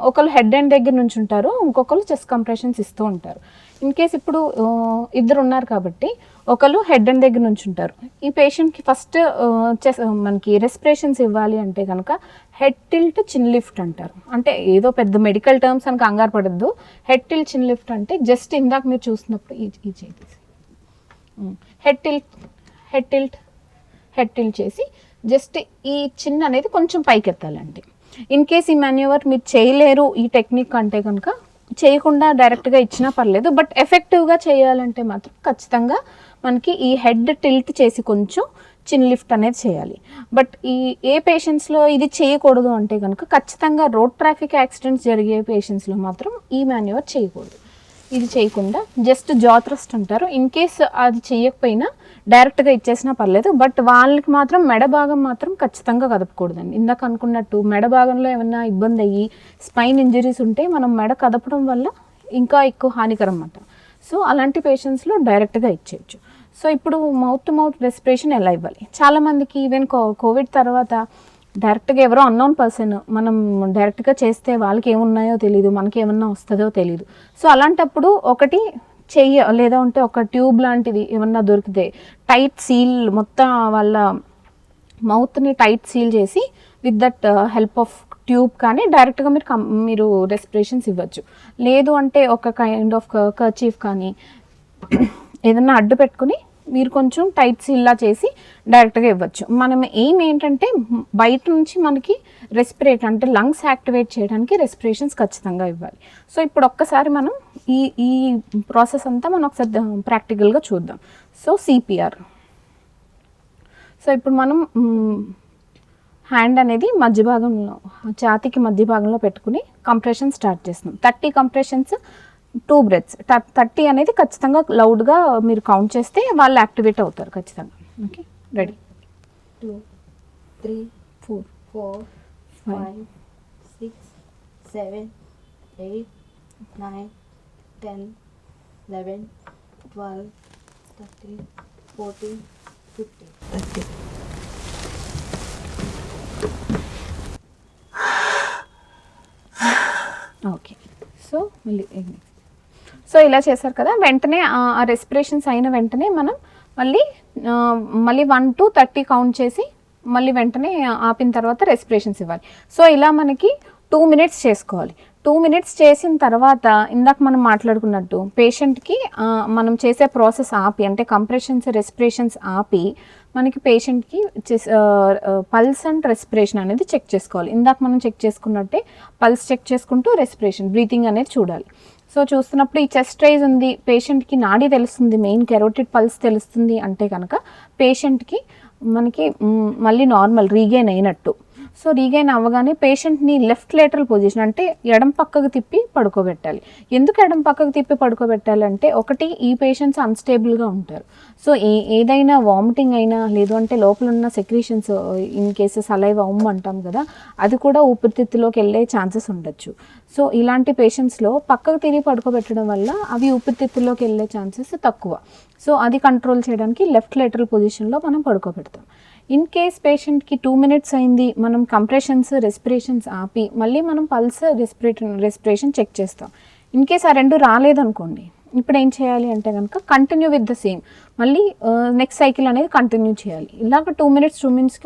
ఒకళ్ళు హెడ్ అండ్ దగ్గర నుంచి ఉంటారు, ఇంకొకరు చెస్ట్ కంప్రెషన్స్ ఇస్తూ ఉంటారు. ఇన్ కేస్ ఇప్పుడు ఇద్దరు ఉన్నారు కాబట్టి ఒకళ్ళు హెడ్ అండ్ దగ్గర నుంచి ఉంటారు. ఈ పేషెంట్కి ఫస్ట్ మనకి రెస్పిరేషన్స్ ఇవ్వాలి అంటే కనుక హెడ్ టిల్ట్ చిన్ లిఫ్ట్ అంటారు. అంటే ఏదో పెద్ద మెడికల్ టర్మ్స్ అని కంగారు పడద్దు. హెడ్ టిల్ట్ చిన్ లిఫ్ట్ అంటే జస్ట్ ఇందాక మీరు చూసినప్పుడు ఈ చేతి హెడ్ టిల్ట్ చేసి జస్ట్ ఈ చిన్ అనేది కొంచెం పైకి ఎత్తాలండి. ఇన్ కేస్ ఈ మాన్యువర్ మీరు చేయలేరు ఈ టెక్నిక్ అంటే కనుక చేయకుండా డైరెక్ట్గా ఇచ్చినా పర్లేదు. బట్ ఎఫెక్టివ్గా చేయాలంటే మాత్రం ఖచ్చితంగా మనకి ఈ హెడ్ టిల్ట్ చేసి కొంచెం చిన్ లిఫ్ట్ అనేది చేయాలి. బట్ ఏ పేషెంట్స్లో ఇది చేయకూడదు అంటే కనుక ఖచ్చితంగా రోడ్ ట్రాఫిక్ యాక్సిడెంట్స్ జరిగే పేషెంట్స్లో మాత్రం ఈ మాన్యువర్ చేయకూడదు. ఇది చేయకుండా జస్ట్ జా థ్రస్ట్ అంటారు. ఇన్ కేస్ అది చేయకపోయినా డైరెక్ట్గా ఇచ్చేసినా పర్లేదు. బట్ వాళ్ళకి మాత్రం మెడ భాగం మాత్రం ఖచ్చితంగా కదపకూడదండి. ఇందాక అనుకున్నట్టు మెడ భాగంలో ఏమైనా ఇబ్బంది అయ్యి స్పైన్ ఇంజరీస్ ఉంటే మనం మెడ కదపడం వల్ల ఇంకా ఎక్కువ హానికరం అన్నమాట. సో అలాంటి పేషెంట్స్లో డైరెక్ట్గా ఇచ్చేయచ్చు. సో ఇప్పుడు మౌత్ టు మౌత్ రెస్పిరేషన్ ఎలా ఇవ్వాలి? చాలామందికి ఈవెన్ కోవిడ్ తర్వాత డైరెక్ట్గా ఎవరో అన్నోన్ పర్సన్ మనం డైరెక్ట్గా చేస్తే వాళ్ళకి ఏమున్నాయో తెలియదు, మనకి ఏమన్నా వస్తుందో తెలియదు. సో అలాంటప్పుడు ఒకటి చెయ్యి లేదా ఉంటే ఒక ట్యూబ్ లాంటిది ఏమన్నా దొరికితే టైట్ సీల్ మొత్తం వాళ్ళ మౌత్ని టైట్ సీల్ చేసి with that help of tube కానీ డైరెక్ట్గా మీరు రెస్పిరేషన్స్ ఇవ్వచ్చు. లేదు అంటే ఒక కైండ్ ఆఫ్ కర్చీఫ్ కానీ ఏదన్నా అడ్డు పెట్టుకుని మీరు కొంచెం టైట్ సీల్లా చేసి డైరెక్ట్గా ఇవ్వచ్చు. మనం ఎయిమ్ ఏంటంటే బయట నుంచి మనకి రెస్పిరేట్ అంటే లంగ్స్ యాక్టివేట్ చేయడానికి రెస్పిరేషన్స్ ఖచ్చితంగా ఇవ్వాలి. సో ఇప్పుడు ఒక్కసారి మనం ఈ ప్రాసెస్ అంతా మనం ఒకసారి ప్రాక్టికల్గా చూద్దాం. So CPR. సో ఇప్పుడు మనం హ్యాండ్ అనేది మధ్య భాగంలో ఛాతీకి మధ్య భాగంలో పెట్టుకుని కంప్రెషన్ స్టార్ట్ చేస్తున్నాం. 30 కంప్రెషన్స్ 2 బ్రెత్స్. 30 అనేది ఖచ్చితంగా లౌడ్గా మీరు కౌంట్ చేస్తే వాళ్ళు యాక్టివేట్ అవుతారు ఖచ్చితంగా. Okay, ready. 2 3 4 5 6 7 8 9 10 11 12 13 14 15 30. ఓకే, సో మళ్ళీ సో ఇలా చేశారు కదా, వెంటనే ఆ రెస్పిరేషన్స్ అయిన వెంటనే మనం మళ్ళీ 1 to 30 కౌంట్ చేసి మళ్ళీ వెంటనే ఆపిన తర్వాత రెస్పిరేషన్స్ ఇవ్వాలి. సో ఇలా మనకి 2 minutes చేసుకోవాలి. 2 minutes చేసిన తర్వాత ఇందాక మనం మాట్లాడుకున్నట్టు పేషెంట్కి మనం చేసే ప్రాసెస్ ఆపి, అంటే కంప్రెషన్స్ రెస్పిరేషన్స్ ఆపి మనకి పేషెంట్కి పల్స్ అండ్ రెస్పిరేషన్ అనేది చెక్ చేసుకోవాలి. ఇందాక మనం చెక్ చేసుకున్నట్టే పల్స్ చెక్ చేసుకుంటూ రెస్పిరేషన్ బ్రీతింగ్ అనేది చూడాలి. సో చూస్తున్నప్పుడు ఈ చెస్ట్ రైజ్ ఉంది, పేషెంట్కి నాడీ తెలుస్తుంది, మెయిన్ కెరోటిడ్ పల్స్ తెలుస్తుంది అంటే కనుక పేషెంట్కి మనకి మళ్ళీ నార్మల్ రీగైన్ అయినట్టు. సో రీగైన్ అవ్వగానే పేషెంట్ని లెఫ్ట్ లేటరల్ పొజిషన్ అంటే ఎడం పక్కకు తిప్పి పడుకోబెట్టాలి. ఎందుకు ఎడం పక్కకు తిప్పి పడుకోబెట్టాలంటే, ఒకటి ఈ పేషెంట్స్ అన్స్టేబుల్గా ఉంటారు. సో ఏదైనా వామిటింగ్ అయినా లేదు అంటే లోపల ఉన్న సెక్రీషన్స్ ఇన్ కేసెస్ సలైవా అంటాం కదా, అది కూడా ఊపిరితిత్తులోకి వెళ్ళే ఛాన్సెస్ ఉండొచ్చు. సో ఇలాంటి పేషెంట్స్లో పక్కకు తిరిగి పడుకోబెట్టడం వల్ల అవి ఊపిరితిత్తుల్లోకి వెళ్ళే ఛాన్సెస్ తక్కువ. సో అది కంట్రోల్ చేయడానికి లెఫ్ట్ లేటరల్ పొజిషన్లో మనం పడుకోబెడతాం. ఇన్ కేస్ పేషెంట్కి 2 minutes అయింది, మనం కంప్రెషన్స్ రెస్పిరేషన్స్ ఆపి మళ్ళీ మనం పల్స్ రెస్పిరేషన్ చెక్ చేస్తాం. ఇన్ కేస్ ఆ రెండు రాలేదనుకోండి, ఇప్పుడు ఏం చేయాలి అంటే కనుక కంటిన్యూ విత్ ద సేమ్, మళ్ళీ నెక్స్ట్ సైకిల్ అనేది కంటిన్యూ చేయాలి. ఇలాగ 2 minutes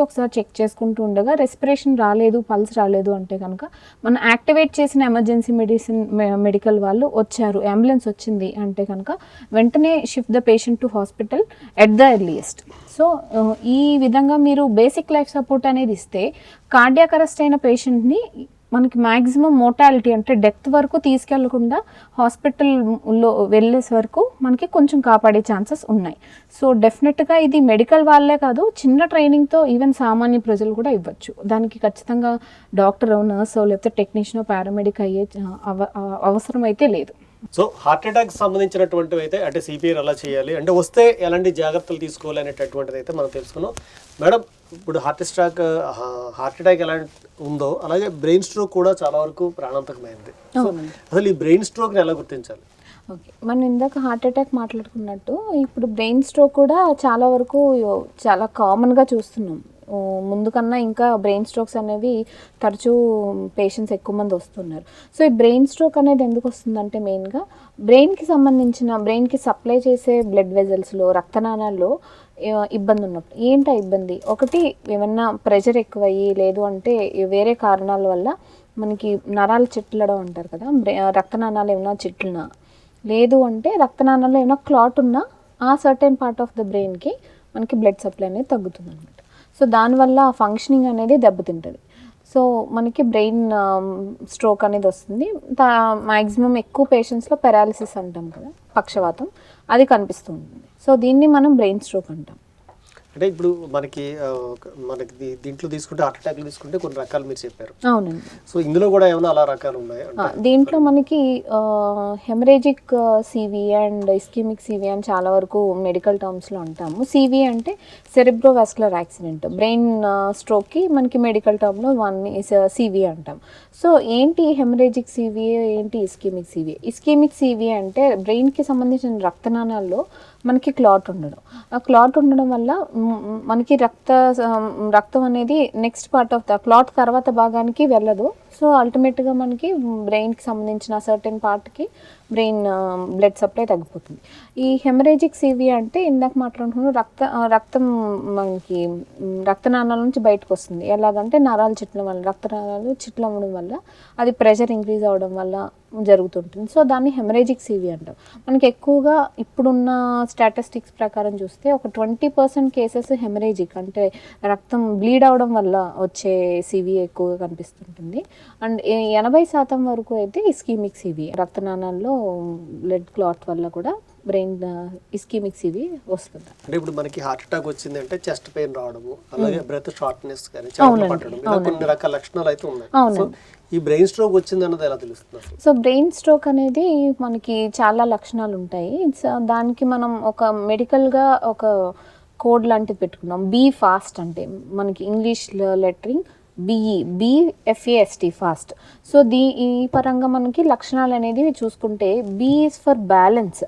ఒకసారి చెక్ చేసుకుంటూ ఉండగా రెస్పిరేషన్ రాలేదు, పల్స్ రాలేదు అంటే కనుక మనం యాక్టివేట్ చేసిన ఎమర్జెన్సీ మెడికల్ వాళ్ళు వచ్చారు, అంబులెన్స్ వచ్చింది అంటే కనుక వెంటనే shift the patient to hospital at the earliest. So ఈ విధంగా మీరు బేసిక్ లైఫ్ సపోర్ట్ అనేది ఇస్తే కార్డియాక్ అరెస్ట్ అయిన పేషెంట్ని మనకి మ్యాక్సిమం మోర్టాలిటీ అంటే డెత్ వరకు తీసుకెళ్లకుండా హాస్పిటల్లో వెళ్ళేసే వరకు మనకి కొంచెం కాపాడే ఛాన్సెస్ ఉన్నాయి. సో డెఫినెట్గా ఇది మెడికల్ వాళ్ళే కాదు, చిన్న ట్రైనింగ్తో ఈవెన్ సామాన్య ప్రజలు కూడా ఇవ్వచ్చు. దానికి ఖచ్చితంగా డాక్టరో నర్సో లేకపోతే టెక్నీషియనో పారామెడిక్ అయ్యే అవసరం అయితే లేదు. సో హార్ట్ అటాక్ సంబంధించినటువంటివి అయితే అంటే సిపిఆర్ ఎలా చేయాలి, అంటే వస్తే ఎలాంటి జాగ్రత్తలు తీసుకోవాలి అనేటటువంటిది అయితే మనం తెలుసుకున్నాం. మేడం, ఇప్పుడు హార్ట్ అటాక్ ఎలా ఉందో అలాగే బ్రెయిన్ స్ట్రోక్ కూడా చాలా వరకు ప్రాణాంతకమైంది. సో అసలు ఈ బ్రెయిన్ స్ట్రోక్ని ఎలా గుర్తించాలి? ఓకే, మనం ఇందాక హార్ట్ అటాక్ మాట్లాడుకున్నట్టు ఇప్పుడు బ్రెయిన్ స్ట్రోక్ కూడా చాలా వరకు చాలా కామన్గా చూస్తున్నాం. ముందు కన్నా ఇంకా బ్రెయిన్ స్ట్రోక్స్ అనేవి తరచూ పేషెంట్స్ ఎక్కువ మంది వస్తున్నారు. సో ఈ బ్రెయిన్ స్ట్రోక్ అనేది ఎందుకు వస్తుందంటే మెయిన్గా బ్రెయిన్కి సప్లై చేసే బ్లడ్ వెజల్స్లో రక్తనాళాల్లో ఇబ్బంది ఉన్నప్పుడు. ఏంటి ఇబ్బంది? ఒకటి ఏమన్నా ప్రెషర్ ఎక్కువయ్యి, లేదు అంటే వేరే కారణాల వల్ల మనకి నరాలు చిట్లడం అంటారు కదా, రక్తనాళాలు ఏమైనా చిట్లినా, లేదు అంటే రక్తనాళాల్లో ఏమైనా క్లాట్ ఉన్నా ఆ సర్టెన్ పార్ట్ ఆఫ్ ద బ్రెయిన్కి మనకి బ్లడ్ సప్లై అనేది తగ్గుతుంది అనమాట. సో దానివల్ల ఫంక్షనింగ్ అనేది దెబ్బతింటుంది. సో మనకి బ్రెయిన్ స్ట్రోక్ అనేది వస్తుంది. మ్యాక్సిమం ఎక్కువ పేషెంట్స్లో పెరాలిసిస్ అంటాం కదా, పక్షవాతం, అది కనిపిస్తూ ఉంటుంది. సో దీన్ని మనం బ్రెయిన్ స్ట్రోక్ అంటాం. అంటే ఇప్పుడు మనకి దీంట్లో తీసుకుంటే హార్ట్ అటాక్లు తీసుకుంటే కొన్ని రకాలు మీరు చెప్పారు. అవునండి. సో ఇందులో కూడా ఏమైనా అలా రకాలు ఉన్నాయి? దీంట్లో మనకి haemorrhagic CV and ischaemic CV అని చాలా వరకు మెడికల్ టర్మ్స్లో అంటాము. సివి అంటే సెరిబ్రోవాస్కులర్ యాక్సిడెంట్, బ్రెయిన్ స్ట్రోక్కి మనకి మెడికల్ టర్మ్లో సివి అంటాం. సో ఏంటి హెమరేజిక్ సివి, ఏంటి ఇస్కిమిక్ సివి? ఇస్కిమిక్ సివి అంటే బ్రెయిన్కి సంబంధించిన రక్తనాళాల్లో మనకి క్లాట్ ఉండడం. ఆ క్లాట్ ఉండడం వల్ల మనకి రక్తం అనేది next part of the clot తర్వాత భాగానికి వెళ్ళదు. సో అల్టిమేట్గా మనకి బ్రెయిన్కి సంబంధించిన సర్టెన్ పార్ట్కి బ్రెయిన్ బ్లడ్ సప్లై తగ్గిపోతుంది. ఈ హెమరేజిక్ సివి అంటే ఇందాక మాట్లాడుకున్న రక్తం మనకి రక్తనాళాల నుంచి బయటకు వస్తుంది. ఎలాగంటే నరాలు చిట్లం వల్ల, రక్తనాళాలు చిట్లవ్వడం వల్ల అది ప్రెషర్ ఇంక్రీజ్ అవ్వడం వల్ల జరుగుతుంటుంది. సో దాన్ని హెమరేజిక్ సివి అంటాం. మనకి ఎక్కువగా ఇప్పుడున్న స్టాటిస్టిక్స్ ప్రకారం చూస్తే ఒక 20% కేసెస్ హెమరేజిక్ అంటే రక్తం బ్లీడ్ అవడం వల్ల వచ్చే సివి ఎక్కువగా కనిపిస్తుంటుంది. అండ్ 80% వరకు అయితే ఇస్కీమిక్ సివి, రక్తనాళాల్లో బ్లడ్ క్లాట్ వల్ల కూడా బ్రెయిన్ ఇస్కీమిక్ సివి వస్తుంది. అంటే ఇప్పుడు మనకి హార్ట్ అటాక్ వచ్చింది అంటే చెస్ట్ పెయిన్ రావడము, అలాగే బ్రెత్ షార్ట్నెస్ కానీ చెమటలు పట్టడం, ఇలా కొన్ని రకాల లక్షణాలు అయితే ఉన్నాయి. సో ఈ బ్రెయిన్ స్ట్రోక్ వచ్చింది అన్నది ఎలా తెలుస్తుంది? సో బ్రెయిన్ స్ట్రోక్ అనేది మనకి చాలా లక్షణాలు ఉంటాయి. దానికి మనం ఒక మెడికల్గా ఒక కోడ్ లాంటిది పెట్టుకున్నాం. బీ ఫాస్ట్ అంటే మనకి English lettering BFAST fast. So ఈ పరంగా మనకి లక్షణాలు అనేది చూసుకుంటే B is for balance.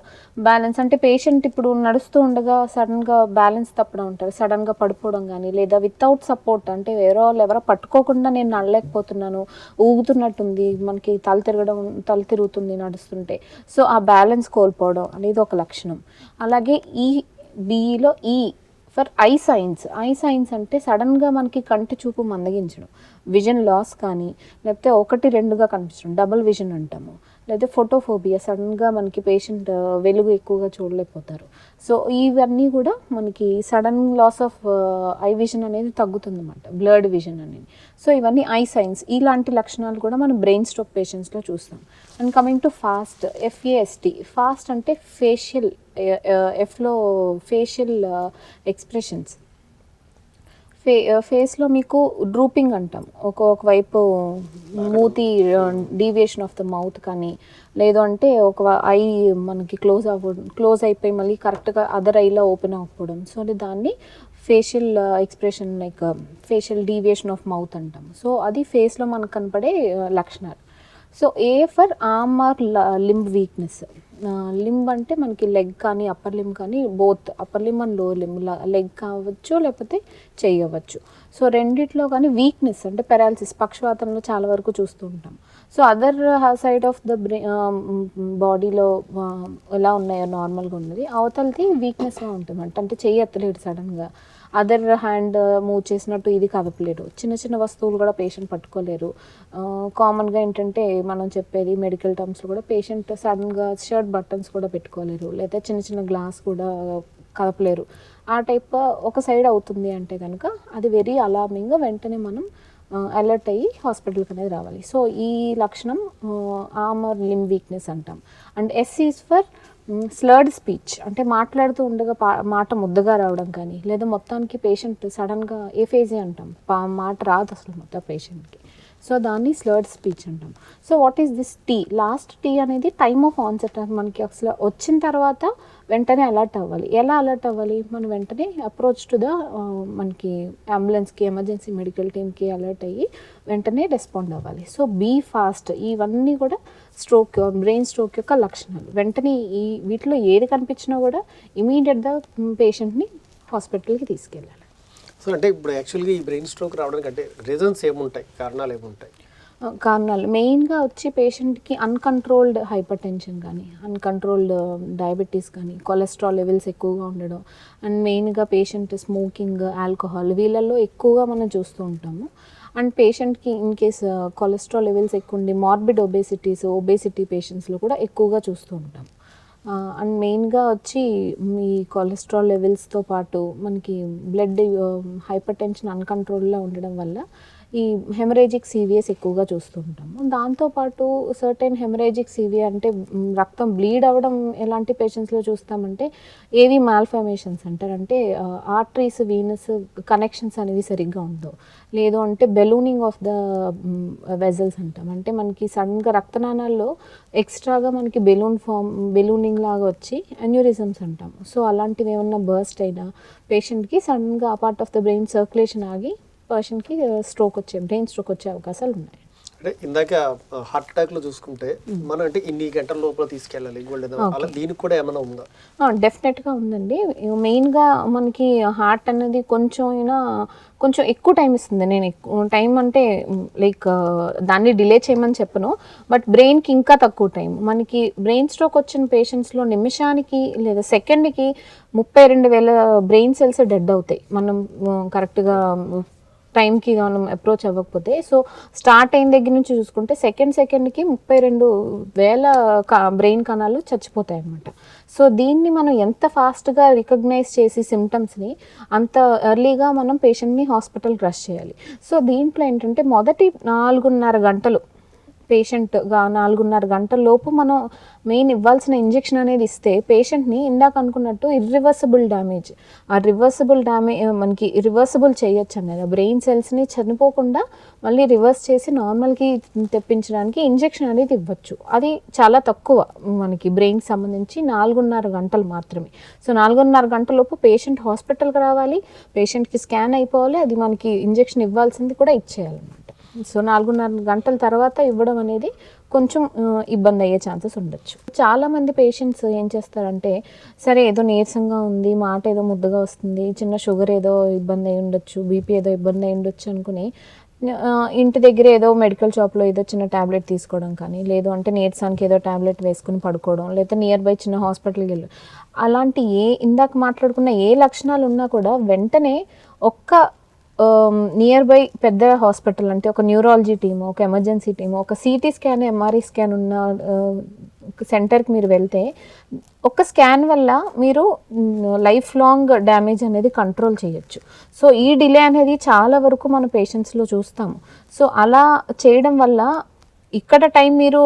Balance అంటే పేషెంట్ ఇప్పుడు నడుస్తూ ఉండగా సడన్గా బ్యాలెన్స్ తప్పడం ఉంటారు, సడన్గా పడిపోవడం కానీ, లేదా వితౌట్ సపోర్ట్ అంటే ఎవరో పట్టుకోకుండా నేను నడలేకపోతున్నాను, ఊగుతున్నట్టుంది, మనకి తల తిరుగుతుంది నడుస్తుంటే, సో ఆ బ్యాలెన్స్ కోల్పోవడం అనేది ఒక లక్షణం. అలాగే ఈ బిలో ఈ ఫర్ ఐ సైన్స్ అంటే సడన్గా మనకి కంటి చూపు మందగించడం, విజన్ లాస్ కానీ, లేకపోతే 1-2గా కనిపించడం, డబుల్ విజన్ అంటాము, లేకపోతే ఫోటోఫోబియా, సడన్గా మనకి పేషెంట్ వెలుగు ఎక్కువగా చూడలేకపోతారు. సో ఇవన్నీ కూడా మనకి sudden loss of eye vision అనేది తగ్గుతుంది అన్నమాట, బ్లర్డ్ విజన్ అనేది. సో ఇవన్నీ ఐ సైన్స్. ఇలాంటి లక్షణాలు కూడా మనం బ్రెయిన్ స్ట్రోక్ పేషెంట్స్లో చూస్తాం. And coming to fast, FAST. Fast అంటే ఫేషియల్, ఎఫ్లో ఫేషియల్ ఎక్స్ప్రెషన్స్. ఫేస్లో మీకు డ్రూపింగ్ అంటాం, ఒకవైపు మూతి డీవియేషన్ ఆఫ్ ద మౌత్ కానీ, లేదు అంటే ఒక ఐ మనకి క్లోజ్ అయిపోయి మళ్ళీ కరెక్ట్గా అదర్ ఐలో ఓపెన్ అవ్వకపోవడం. సో దాన్ని facial expression, like facial deviation of mouth అంటాం. సో అది ఫేస్లో మనకు కనపడే లక్షణాలు. So A for arm or limb weakness. Limb అంటే మనకి లెగ్ కానీ అప్పర్ లింబ్ కానీ, both upper limb and lower limb, leg కావచ్చు లేకపోతే చేయవచ్చు. సో రెండిట్లో కానీ వీక్నెస్ అంటే పెరాలసిస్, పక్షవాతంలో చాలా వరకు చూస్తూ ఉంటాం. So other side of the బాడీలో ఎలా ఉన్నాయో నార్మల్గా ఉన్నది, అవతలది వీక్నెస్గా ఉంటుంది అంటే చెయ్యి ఎత్తలేడు సడన్గా, అదర్ హ్యాండ్ మూవ్ చేసినట్టు ఇది కదపలేరు, చిన్న వస్తువులు కూడా పేషెంట్ పట్టుకోలేరు. కామన్గా ఏంటంటే మనం చెప్పేది మెడికల్ టర్మ్స్లో కూడా పేషెంట్ సడన్గా షర్ట్ బటన్స్ కూడా పెట్టుకోలేరు, లేదా చిన్న గ్లాస్ కూడా కదపలేరు. ఆ టైప్ ఒక సైడ్ అవుతుంది అంటే కనుక అది వెరీ అలార్మింగ్, వెంటనే మనం అలర్ట్ అయ్యి హాస్పిటల్కి అనేది రావాలి. సో ఈ లక్షణం ఆర్మ్ ఆర్ లింబ్ వీక్నెస్ అంటాం. And S is for slurred speech అంటే మాట్లాడుతూ ఉండగా మాట ముద్దగా రావడం కానీ, లేదా మొత్తానికి పేషెంట్ సడన్గా ఏఫేజీ అంటాం, మాట రాదు అసలు మొత్తం పేషెంట్కి. సో దాన్ని స్లర్డ్ స్పీచ్ అంటాం. So what is this T? Last T అనేది టైమ్ ఆఫ్ ఆన్సెట్. మనకి అసలు వచ్చిన తర్వాత వెంటనే అలర్ట్ అవ్వాలి. ఎలా అలర్ట్ అవ్వాలి? మనం వెంటనే అప్రోచ్ టు ద మనకి అంబులెన్స్కి, ఎమర్జెన్సీ మెడికల్ టీమ్కి అలర్ట్ అయ్యి వెంటనే రెస్పాండ్ అవ్వాలి. So be fast. ఇవన్నీ కూడా స్ట్రోక్, బ్రెయిన్ స్ట్రోక్ యొక్క లక్షణాలు. వెంటనే వీటిలో ఏది కనిపించినా కూడా ఇమీడియట్గా పేషెంట్ని హాస్పిటల్కి తీసుకెళ్ళాలి. సో అంటే ఇప్పుడు యాక్చువల్గా ఈ బ్రెయిన్ స్ట్రోక్ రావడానికి అంటే రీజన్స్ ఏముంటాయి, కారణాలు ఏముంటాయి? కారణాలు మెయిన్గా వచ్చి పేషెంట్కి అన్కంట్రోల్డ్ హైపర్ టెన్షన్ కానీ, అన్కంట్రోల్డ్ డయాబెటీస్ కానీ, కొలెస్ట్రాల్ లెవెల్స్ ఎక్కువగా ఉండడం, అండ్ మెయిన్గా పేషెంట్ స్మోకింగ్, ఆల్కహాల్, వీళ్ళల్లో ఎక్కువగా మనం చూస్తూ ఉంటాము. అండ్ పేషెంట్కి ఇన్ కేస్ కొలెస్ట్రాల్ లెవెల్స్ ఎక్కువ ఉండి మార్బిడ్ ఒబేసిటీ పేషెంట్స్లో కూడా ఎక్కువగా చూస్తూ ఉంటాం. అండ్ మెయిన్గా వచ్చి మీ కొలెస్ట్రాల్ లెవెల్స్తో పాటు మనకి బ్లడ్ హైపర్ టెన్షన్ అన్కంట్రోల్లో ఉండడం వల్ల ఈ హెమరేజిక్ సివిఎస్ ఎక్కువగా చూస్తూ ఉంటాము. దాంతోపాటు సర్టెన్ హెమరేజిక్ సివియా అంటే రక్తం బ్లీడ్ అవ్వడం ఎలాంటి పేషెంట్స్లో చూస్తామంటే ఏవి మాల్ఫార్మేషన్స్ అంటారు, అంటే ఆర్టరీస్ వీనస్ కనెక్షన్స్ అనేవి సరిగ్గా ఉండవు, లేదు అంటే బెలూనింగ్ ఆఫ్ ద వెజల్స్ అంటాం, అంటే మనకి సడన్గా రక్తనాళాల్లో ఎక్స్ట్రాగా మనకి బెలూనింగ్ లాగా వచ్చి అన్యూరిజమ్స్ అంటాము. సో అలాంటివి ఏమన్నా బర్స్ట్ అయినా పేషెంట్కి సడన్గా ఆ part of the brain circulation ఆగి పేషెంట్కి బ్రెయిన్ స్ట్రోక్ వచ్చే అవకాశాలు ఉన్నాయి. అంటే ఇందాక హార్ట్ అటాక్ లో చూసుకుంటే మనం అంటే ఇన్ని గంటల లోపల తీసుకెళ్ళాలి, అలా దీనికి కూడా ఏమైనా ఉందా? డెఫినెట్గా ఉందండి. మెయిన్గా మనకి హార్ట్ అనేది కొంచెం ఎక్కువ టైం ఇస్తుంది. నేను ఎక్కువ టైం అంటే లైక్ దాన్ని డిలే చేయమని చెప్పను, బట్ బ్రెయిన్కి ఇంకా తక్కువ టైం. మనకి బ్రెయిన్ స్ట్రోక్ వచ్చిన పేషెంట్స్లో నిమిషానికి లేదా సెకండ్కి 32,000 బ్రెయిన్ సెల్స్ డెడ్ అవుతాయి మనం కరెక్ట్గా టైంకి మనం అప్రోచ్ అవ్వకపోతే. సో స్టార్ట్ అయిన దగ్గర నుంచి చూసుకుంటే సెకండ్కి 32,000 బ్రెయిన్ కణాలు చచ్చిపోతాయి అన్నమాట. సో దీన్ని మనం ఎంత ఫాస్ట్గా రికగ్నైజ్ చేసి సిమ్టమ్స్ని అంత ఎర్లీగా మనం పేషెంట్ని హాస్పిటల్కి రష్ చేయాలి. సో దీంట్లో ఏంటంటే మొదటి 4.5 గంటలు పేషెంట్ 4.5 గంటల లోపు మనం మెయిన్ ఇవ్వాల్సిన ఇంజెక్షన్ అనేది ఇస్తే పేషెంట్ని ఇందాక అనుకున్నట్టు ఇర్రివర్సిబుల్ డ్యామేజ్, ఆ రివర్సిబుల్ డ్యామేజ్ మనకి రివర్సిబుల్ చేయొచ్చు అనేది, బ్రెయిన్ సెల్స్ని చనిపోకుండా మళ్ళీ రివర్స్ చేసి నార్మల్కి తెప్పించడానికి ఇంజెక్షన్ అనేది ఇవ్వచ్చు. అది చాలా తక్కువ మనకి బ్రెయిన్కి సంబంధించి 4.5 గంటలు మాత్రమే. సో 4.5 గంటల లోపు పేషెంట్ హాస్పిటల్కి రావాలి, పేషెంట్కి స్కాన్ అయిపోవాలి, అది మనకి ఇంజెక్షన్ ఇవ్వాల్సింది కూడా ఇచ్చేయాలన్నమాట. సో 4.5 గంటల తర్వాత ఇవ్వడం అనేది కొంచెం ఇబ్బంది అయ్యే ఛాన్సెస్ ఉండొచ్చు. చాలామంది పేషెంట్స్ ఏం చేస్తారంటే, సరే ఏదో నీరసంగా ఉంది, మాట ఏదో ముద్దగా వస్తుంది, చిన్న షుగర్ ఏదో ఇబ్బంది అయి ఉండొచ్చు, బీపీ ఏదో ఇబ్బంది అయి ఉండొచ్చు అనుకుని ఇంటి దగ్గర ఏదో మెడికల్ షాప్లో ఏదో చిన్న ట్యాబ్లెట్ తీసుకోవడం కానీ, లేదు అంటే నీరసానికి ఏదో ట్యాబ్లెట్ వేసుకుని పడుకోవడం, లేదా నియర్ బై చిన్న హాస్పిటల్కి వెళ్ళి అలాంటి ఇందాక మాట్లాడుకున్న ఏ లక్షణాలు ఉన్నా కూడా వెంటనే ఒక్క నియర్ బై పెద్ద హాస్పిటల్ అంటే ఒక న్యూరాలజీ టీము, ఒక ఎమర్జెన్సీ టీము, ఒక సిటీ స్కాన్ ఎంఆర్ఐ స్కాన్ ఉన్న సెంటర్కి మీరు వెళ్తే ఒక స్కాన్ వల్ల మీరు లైఫ్ లాంగ్ డ్యామేజ్ అనేది కంట్రోల్ చేయొచ్చు. సో ఈ డిలే అనేది చాలా వరకు మన పేషెంట్స్లో చూస్తాము. సో అలా చేయడం వల్ల ఇక్కడ టైం మీరు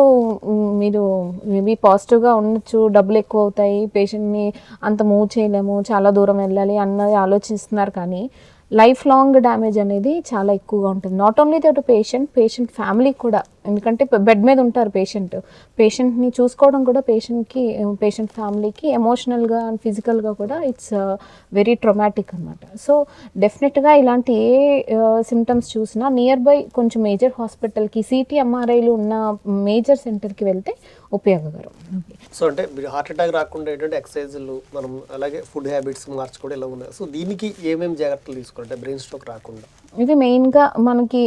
మేబీ పాజిటివ్గా ఉండొచ్చు, డబ్బులు ఎక్కువ అవుతాయి, పేషెంట్ని అంత మూవ్ చేయలేము, చాలా దూరం వెళ్ళాలి అన్నది ఆలోచిస్తున్నారు, కానీ లైఫ్ లాంగ్ డ్యామేజ్ అనేది చాలా ఎక్కువగా ఉంటుంది. Not only that patient family కూడా, ఎందుకంటే బెడ్ మీద ఉంటారు పేషెంట్ని చూసుకోవడం కూడా పేషెంట్ ఫ్యామిలీకి ఎమోషనల్గా అండ్ ఫిజికల్గా కూడా ఇట్స్ వెరీ ట్రొమాటిక్ అనమాట. సో డెఫినెట్గా ఇలాంటి ఏ సిమ్టమ్స్ చూసినా నియర్ బై కొంచెం మేజర్ హాస్పిటల్కి, సిటీ ఎంఆర్ఐలు ఉన్న మేజర్ సెంటర్కి వెళ్తే ఉపయోగకరం. సో అంటే హార్ట్ అటాక్ రాకుండా ఏంటంటే ఎక్సర్సైజులు, మనం అలాగే ఫుడ్ హ్యాబిట్స్ మార్చుకోవడం ఇలా ఉన్నాయి. సో దీనికి ఏమేమి జాగ్రత్తలు తీసుకోవాలంటే బ్రెయిన్ స్ట్రోక్ రాకుండా? ఇది మెయిన్గా మనకి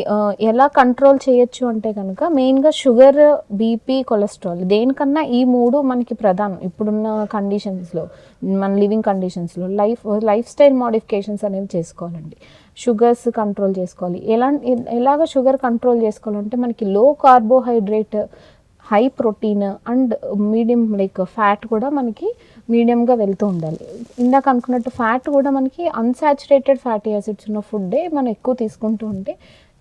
ఎలా కంట్రోల్ చేయొచ్చు అంటే కనుక మెయిన్గా షుగర్, బీపీ, కొలెస్ట్రాల్, దేనికన్నా ఈ 3 మనకి ప్రధానం ఇప్పుడున్న కండిషన్స్లో, మన లివింగ్ కండిషన్స్లో. లైఫ్ స్టైల్ మోడిఫికేషన్స్ అనేవి చేసుకోవాలండి. షుగర్స్ కంట్రోల్ చేసుకోవాలి. ఎలాగ షుగర్ కంట్రోల్ చేసుకోవాలంటే మనకి లో carbohydrate, high protein and medium like fat కూడా మనకి మీడియంగా వెళ్తూ ఉండాలి. ఇందాక అనుకున్నట్టు ఫ్యాట్ కూడా మనకి అన్సాచురేటెడ్ ఫ్యాటీ యాసిడ్స్ ఉన్న ఫుడ్డే మనం ఎక్కువ తీసుకుంటూ ఉంటే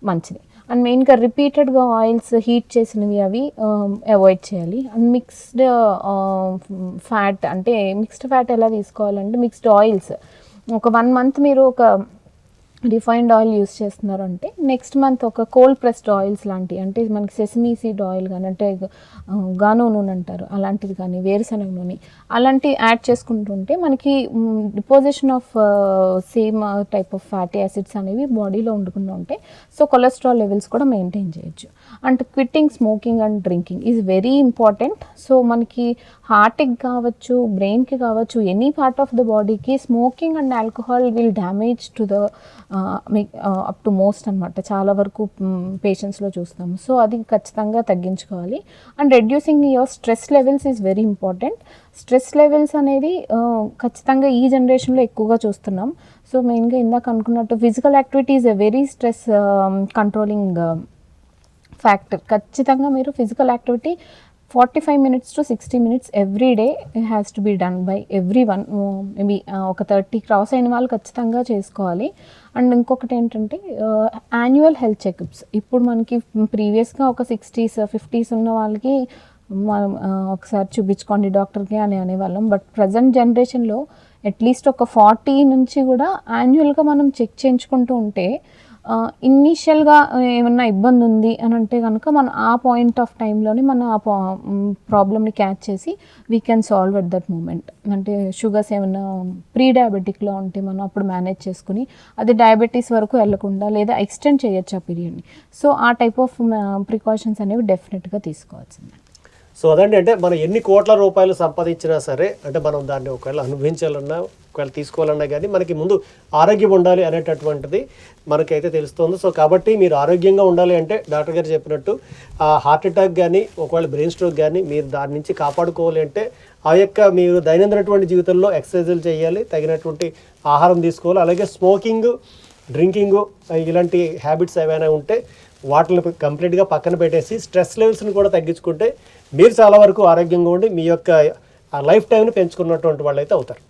మంచిది. అండ్ మెయిన్గా రిపీటెడ్గా ఆయిల్స్, హీట్ చేసినవి అవి అవాయిడ్ చేయాలి. అండ్ మిక్స్డ్ ఫ్యాట్ అంటే మిక్స్డ్ ఫ్యాట్ ఎలా తీసుకోవాలంటే మిక్స్డ్ ఆయిల్స్ ఒక 1 మంత్ మీరు ఒక రిఫైన్డ్ ఆయిల్ యూస్ చేస్తున్నారు అంటే నెక్స్ట్ మంత్ ఒక కోల్డ్ ప్రెస్డ్ ఆయిల్స్ లాంటివి, అంటే మనకి సెసమీ సీడ్ ఆయిల్ కానీ, అంటే గానో నూనె అంటారు అలాంటిది కానీ, వేరుశనగ నూనె అలాంటివి యాడ్ చేసుకుంటుంటే మనకి deposition of same type of fatty acids అనేవి బాడీలో ఉండకుండా ఉంటాయి. సో కొలెస్ట్రాల్ లెవెల్స్ కూడా మెయింటైన్ చేయొచ్చు. And quitting smoking and drinking is very important. So మనకి హార్ట్కి కావచ్చు, బ్రెయిన్కి కావచ్చు, ఎనీ పార్ట్ ఆఫ్ ద బాడీకి smoking and alcohol will damage to the up to most అనమాట. చాలా వరకు పేషెంట్స్లో చూస్తాము. సో అది ఖచ్చితంగా తగ్గించుకోవాలి. And reducing your stress levels is very important. Stress levels అనేది ఖచ్చితంగా ఈ జనరేషన్లో ఎక్కువగా చూస్తున్నాం. సో మెయిన్గా ఇందాక అనుకున్నట్టు physical activity is a very stress controlling factor. ఖచ్చితంగా మీరు physical activity 45 minutes to 60 minutes every day has to be done by everyone. Maybe ఒక 30 క్రాస్ అయిన వాళ్ళు ఖచ్చితంగా చేసుకోవాలి. అండ్ ఇంకొకటి ఏంటంటే యాన్యువల్ హెల్త్ చెకప్స్. ఇప్పుడు మనకి ప్రీవియస్గా ఒక 60s 50s ఉన్న వాళ్ళకి మనం ఒకసారి చూపించుకోండి డాక్టర్కి అని అనేవాళ్ళం. బట్ ప్రజెంట్ జనరేషన్లో అట్లీస్ట్ ఒక 40 నుంచి కూడా యాన్యువల్గా మనం చెక్ చేయించుకుంటూ ఉంటే ఇనీషియల్గా ఏమన్నా ఇబ్బంది ఉంది అని అంటే కనుక మనం ఆ పాయింట్ ఆఫ్ టైంలోనే మనం ఆ ప్రాబ్లమ్ని క్యాచ్ చేసి we can solve at that moment. అంటే షుగర్స్ ఏమన్నా ప్రీ డయాబెటిక్లో ఉంటే మనం అప్పుడు మేనేజ్ చేసుకుని అది డయాబెటీస్ వరకు వెళ్లకుండా లేదా ఎక్స్టెండ్ చేయొచ్చు ఆ పీరియడ్ని. సో ఆ టైప్ ఆఫ్ ప్రికాషన్స్ అనేవి డెఫినెట్గా తీసుకోవాల్సిందే. సో అదండి, అంటే మనం ఎన్ని కోట్ల రూపాయలు సంపాదించినా సరే, అంటే మనం దాన్ని ఒకవేళ అనుభవించాలన్నా, ఒకవేళ తీసుకోవాలన్నా కానీ మనకి ముందు ఆరోగ్యం ఉండాలి అనేటటువంటిది మనకైతే తెలుస్తుంది. సో కాబట్టి మీరు ఆరోగ్యంగా ఉండాలి అంటే డాక్టర్ గారు చెప్పినట్టు ఆ హార్ట్ అటాక్ కానీ ఒకవేళ బ్రెయిన్ స్ట్రోక్ కానీ మీరు దాని నుంచి కాపాడుకోవాలి అంటే ఆ యొక్క మీరు దైనందినటువంటి జీవితంలో ఎక్సర్సైజులు చేయాలి, తగినటువంటి ఆహారం తీసుకోవాలి. అలాగే స్మోకింగ్, డ్రింకింగ్ ఇలాంటి హ్యాబిట్స్ ఏవైనా ఉంటే వాటిని కంప్లీట్గా పక్కన పెట్టేసి స్ట్రెస్ లెవెల్స్ని కూడా తగ్గించుకుంటే మీరు చాలా వరకు ఆరోగ్యంగా ఉండి మీ యొక్క లైఫ్ టైంని పెంచుకున్నటువంటి వాళ్ళు అయితే అవుతారు.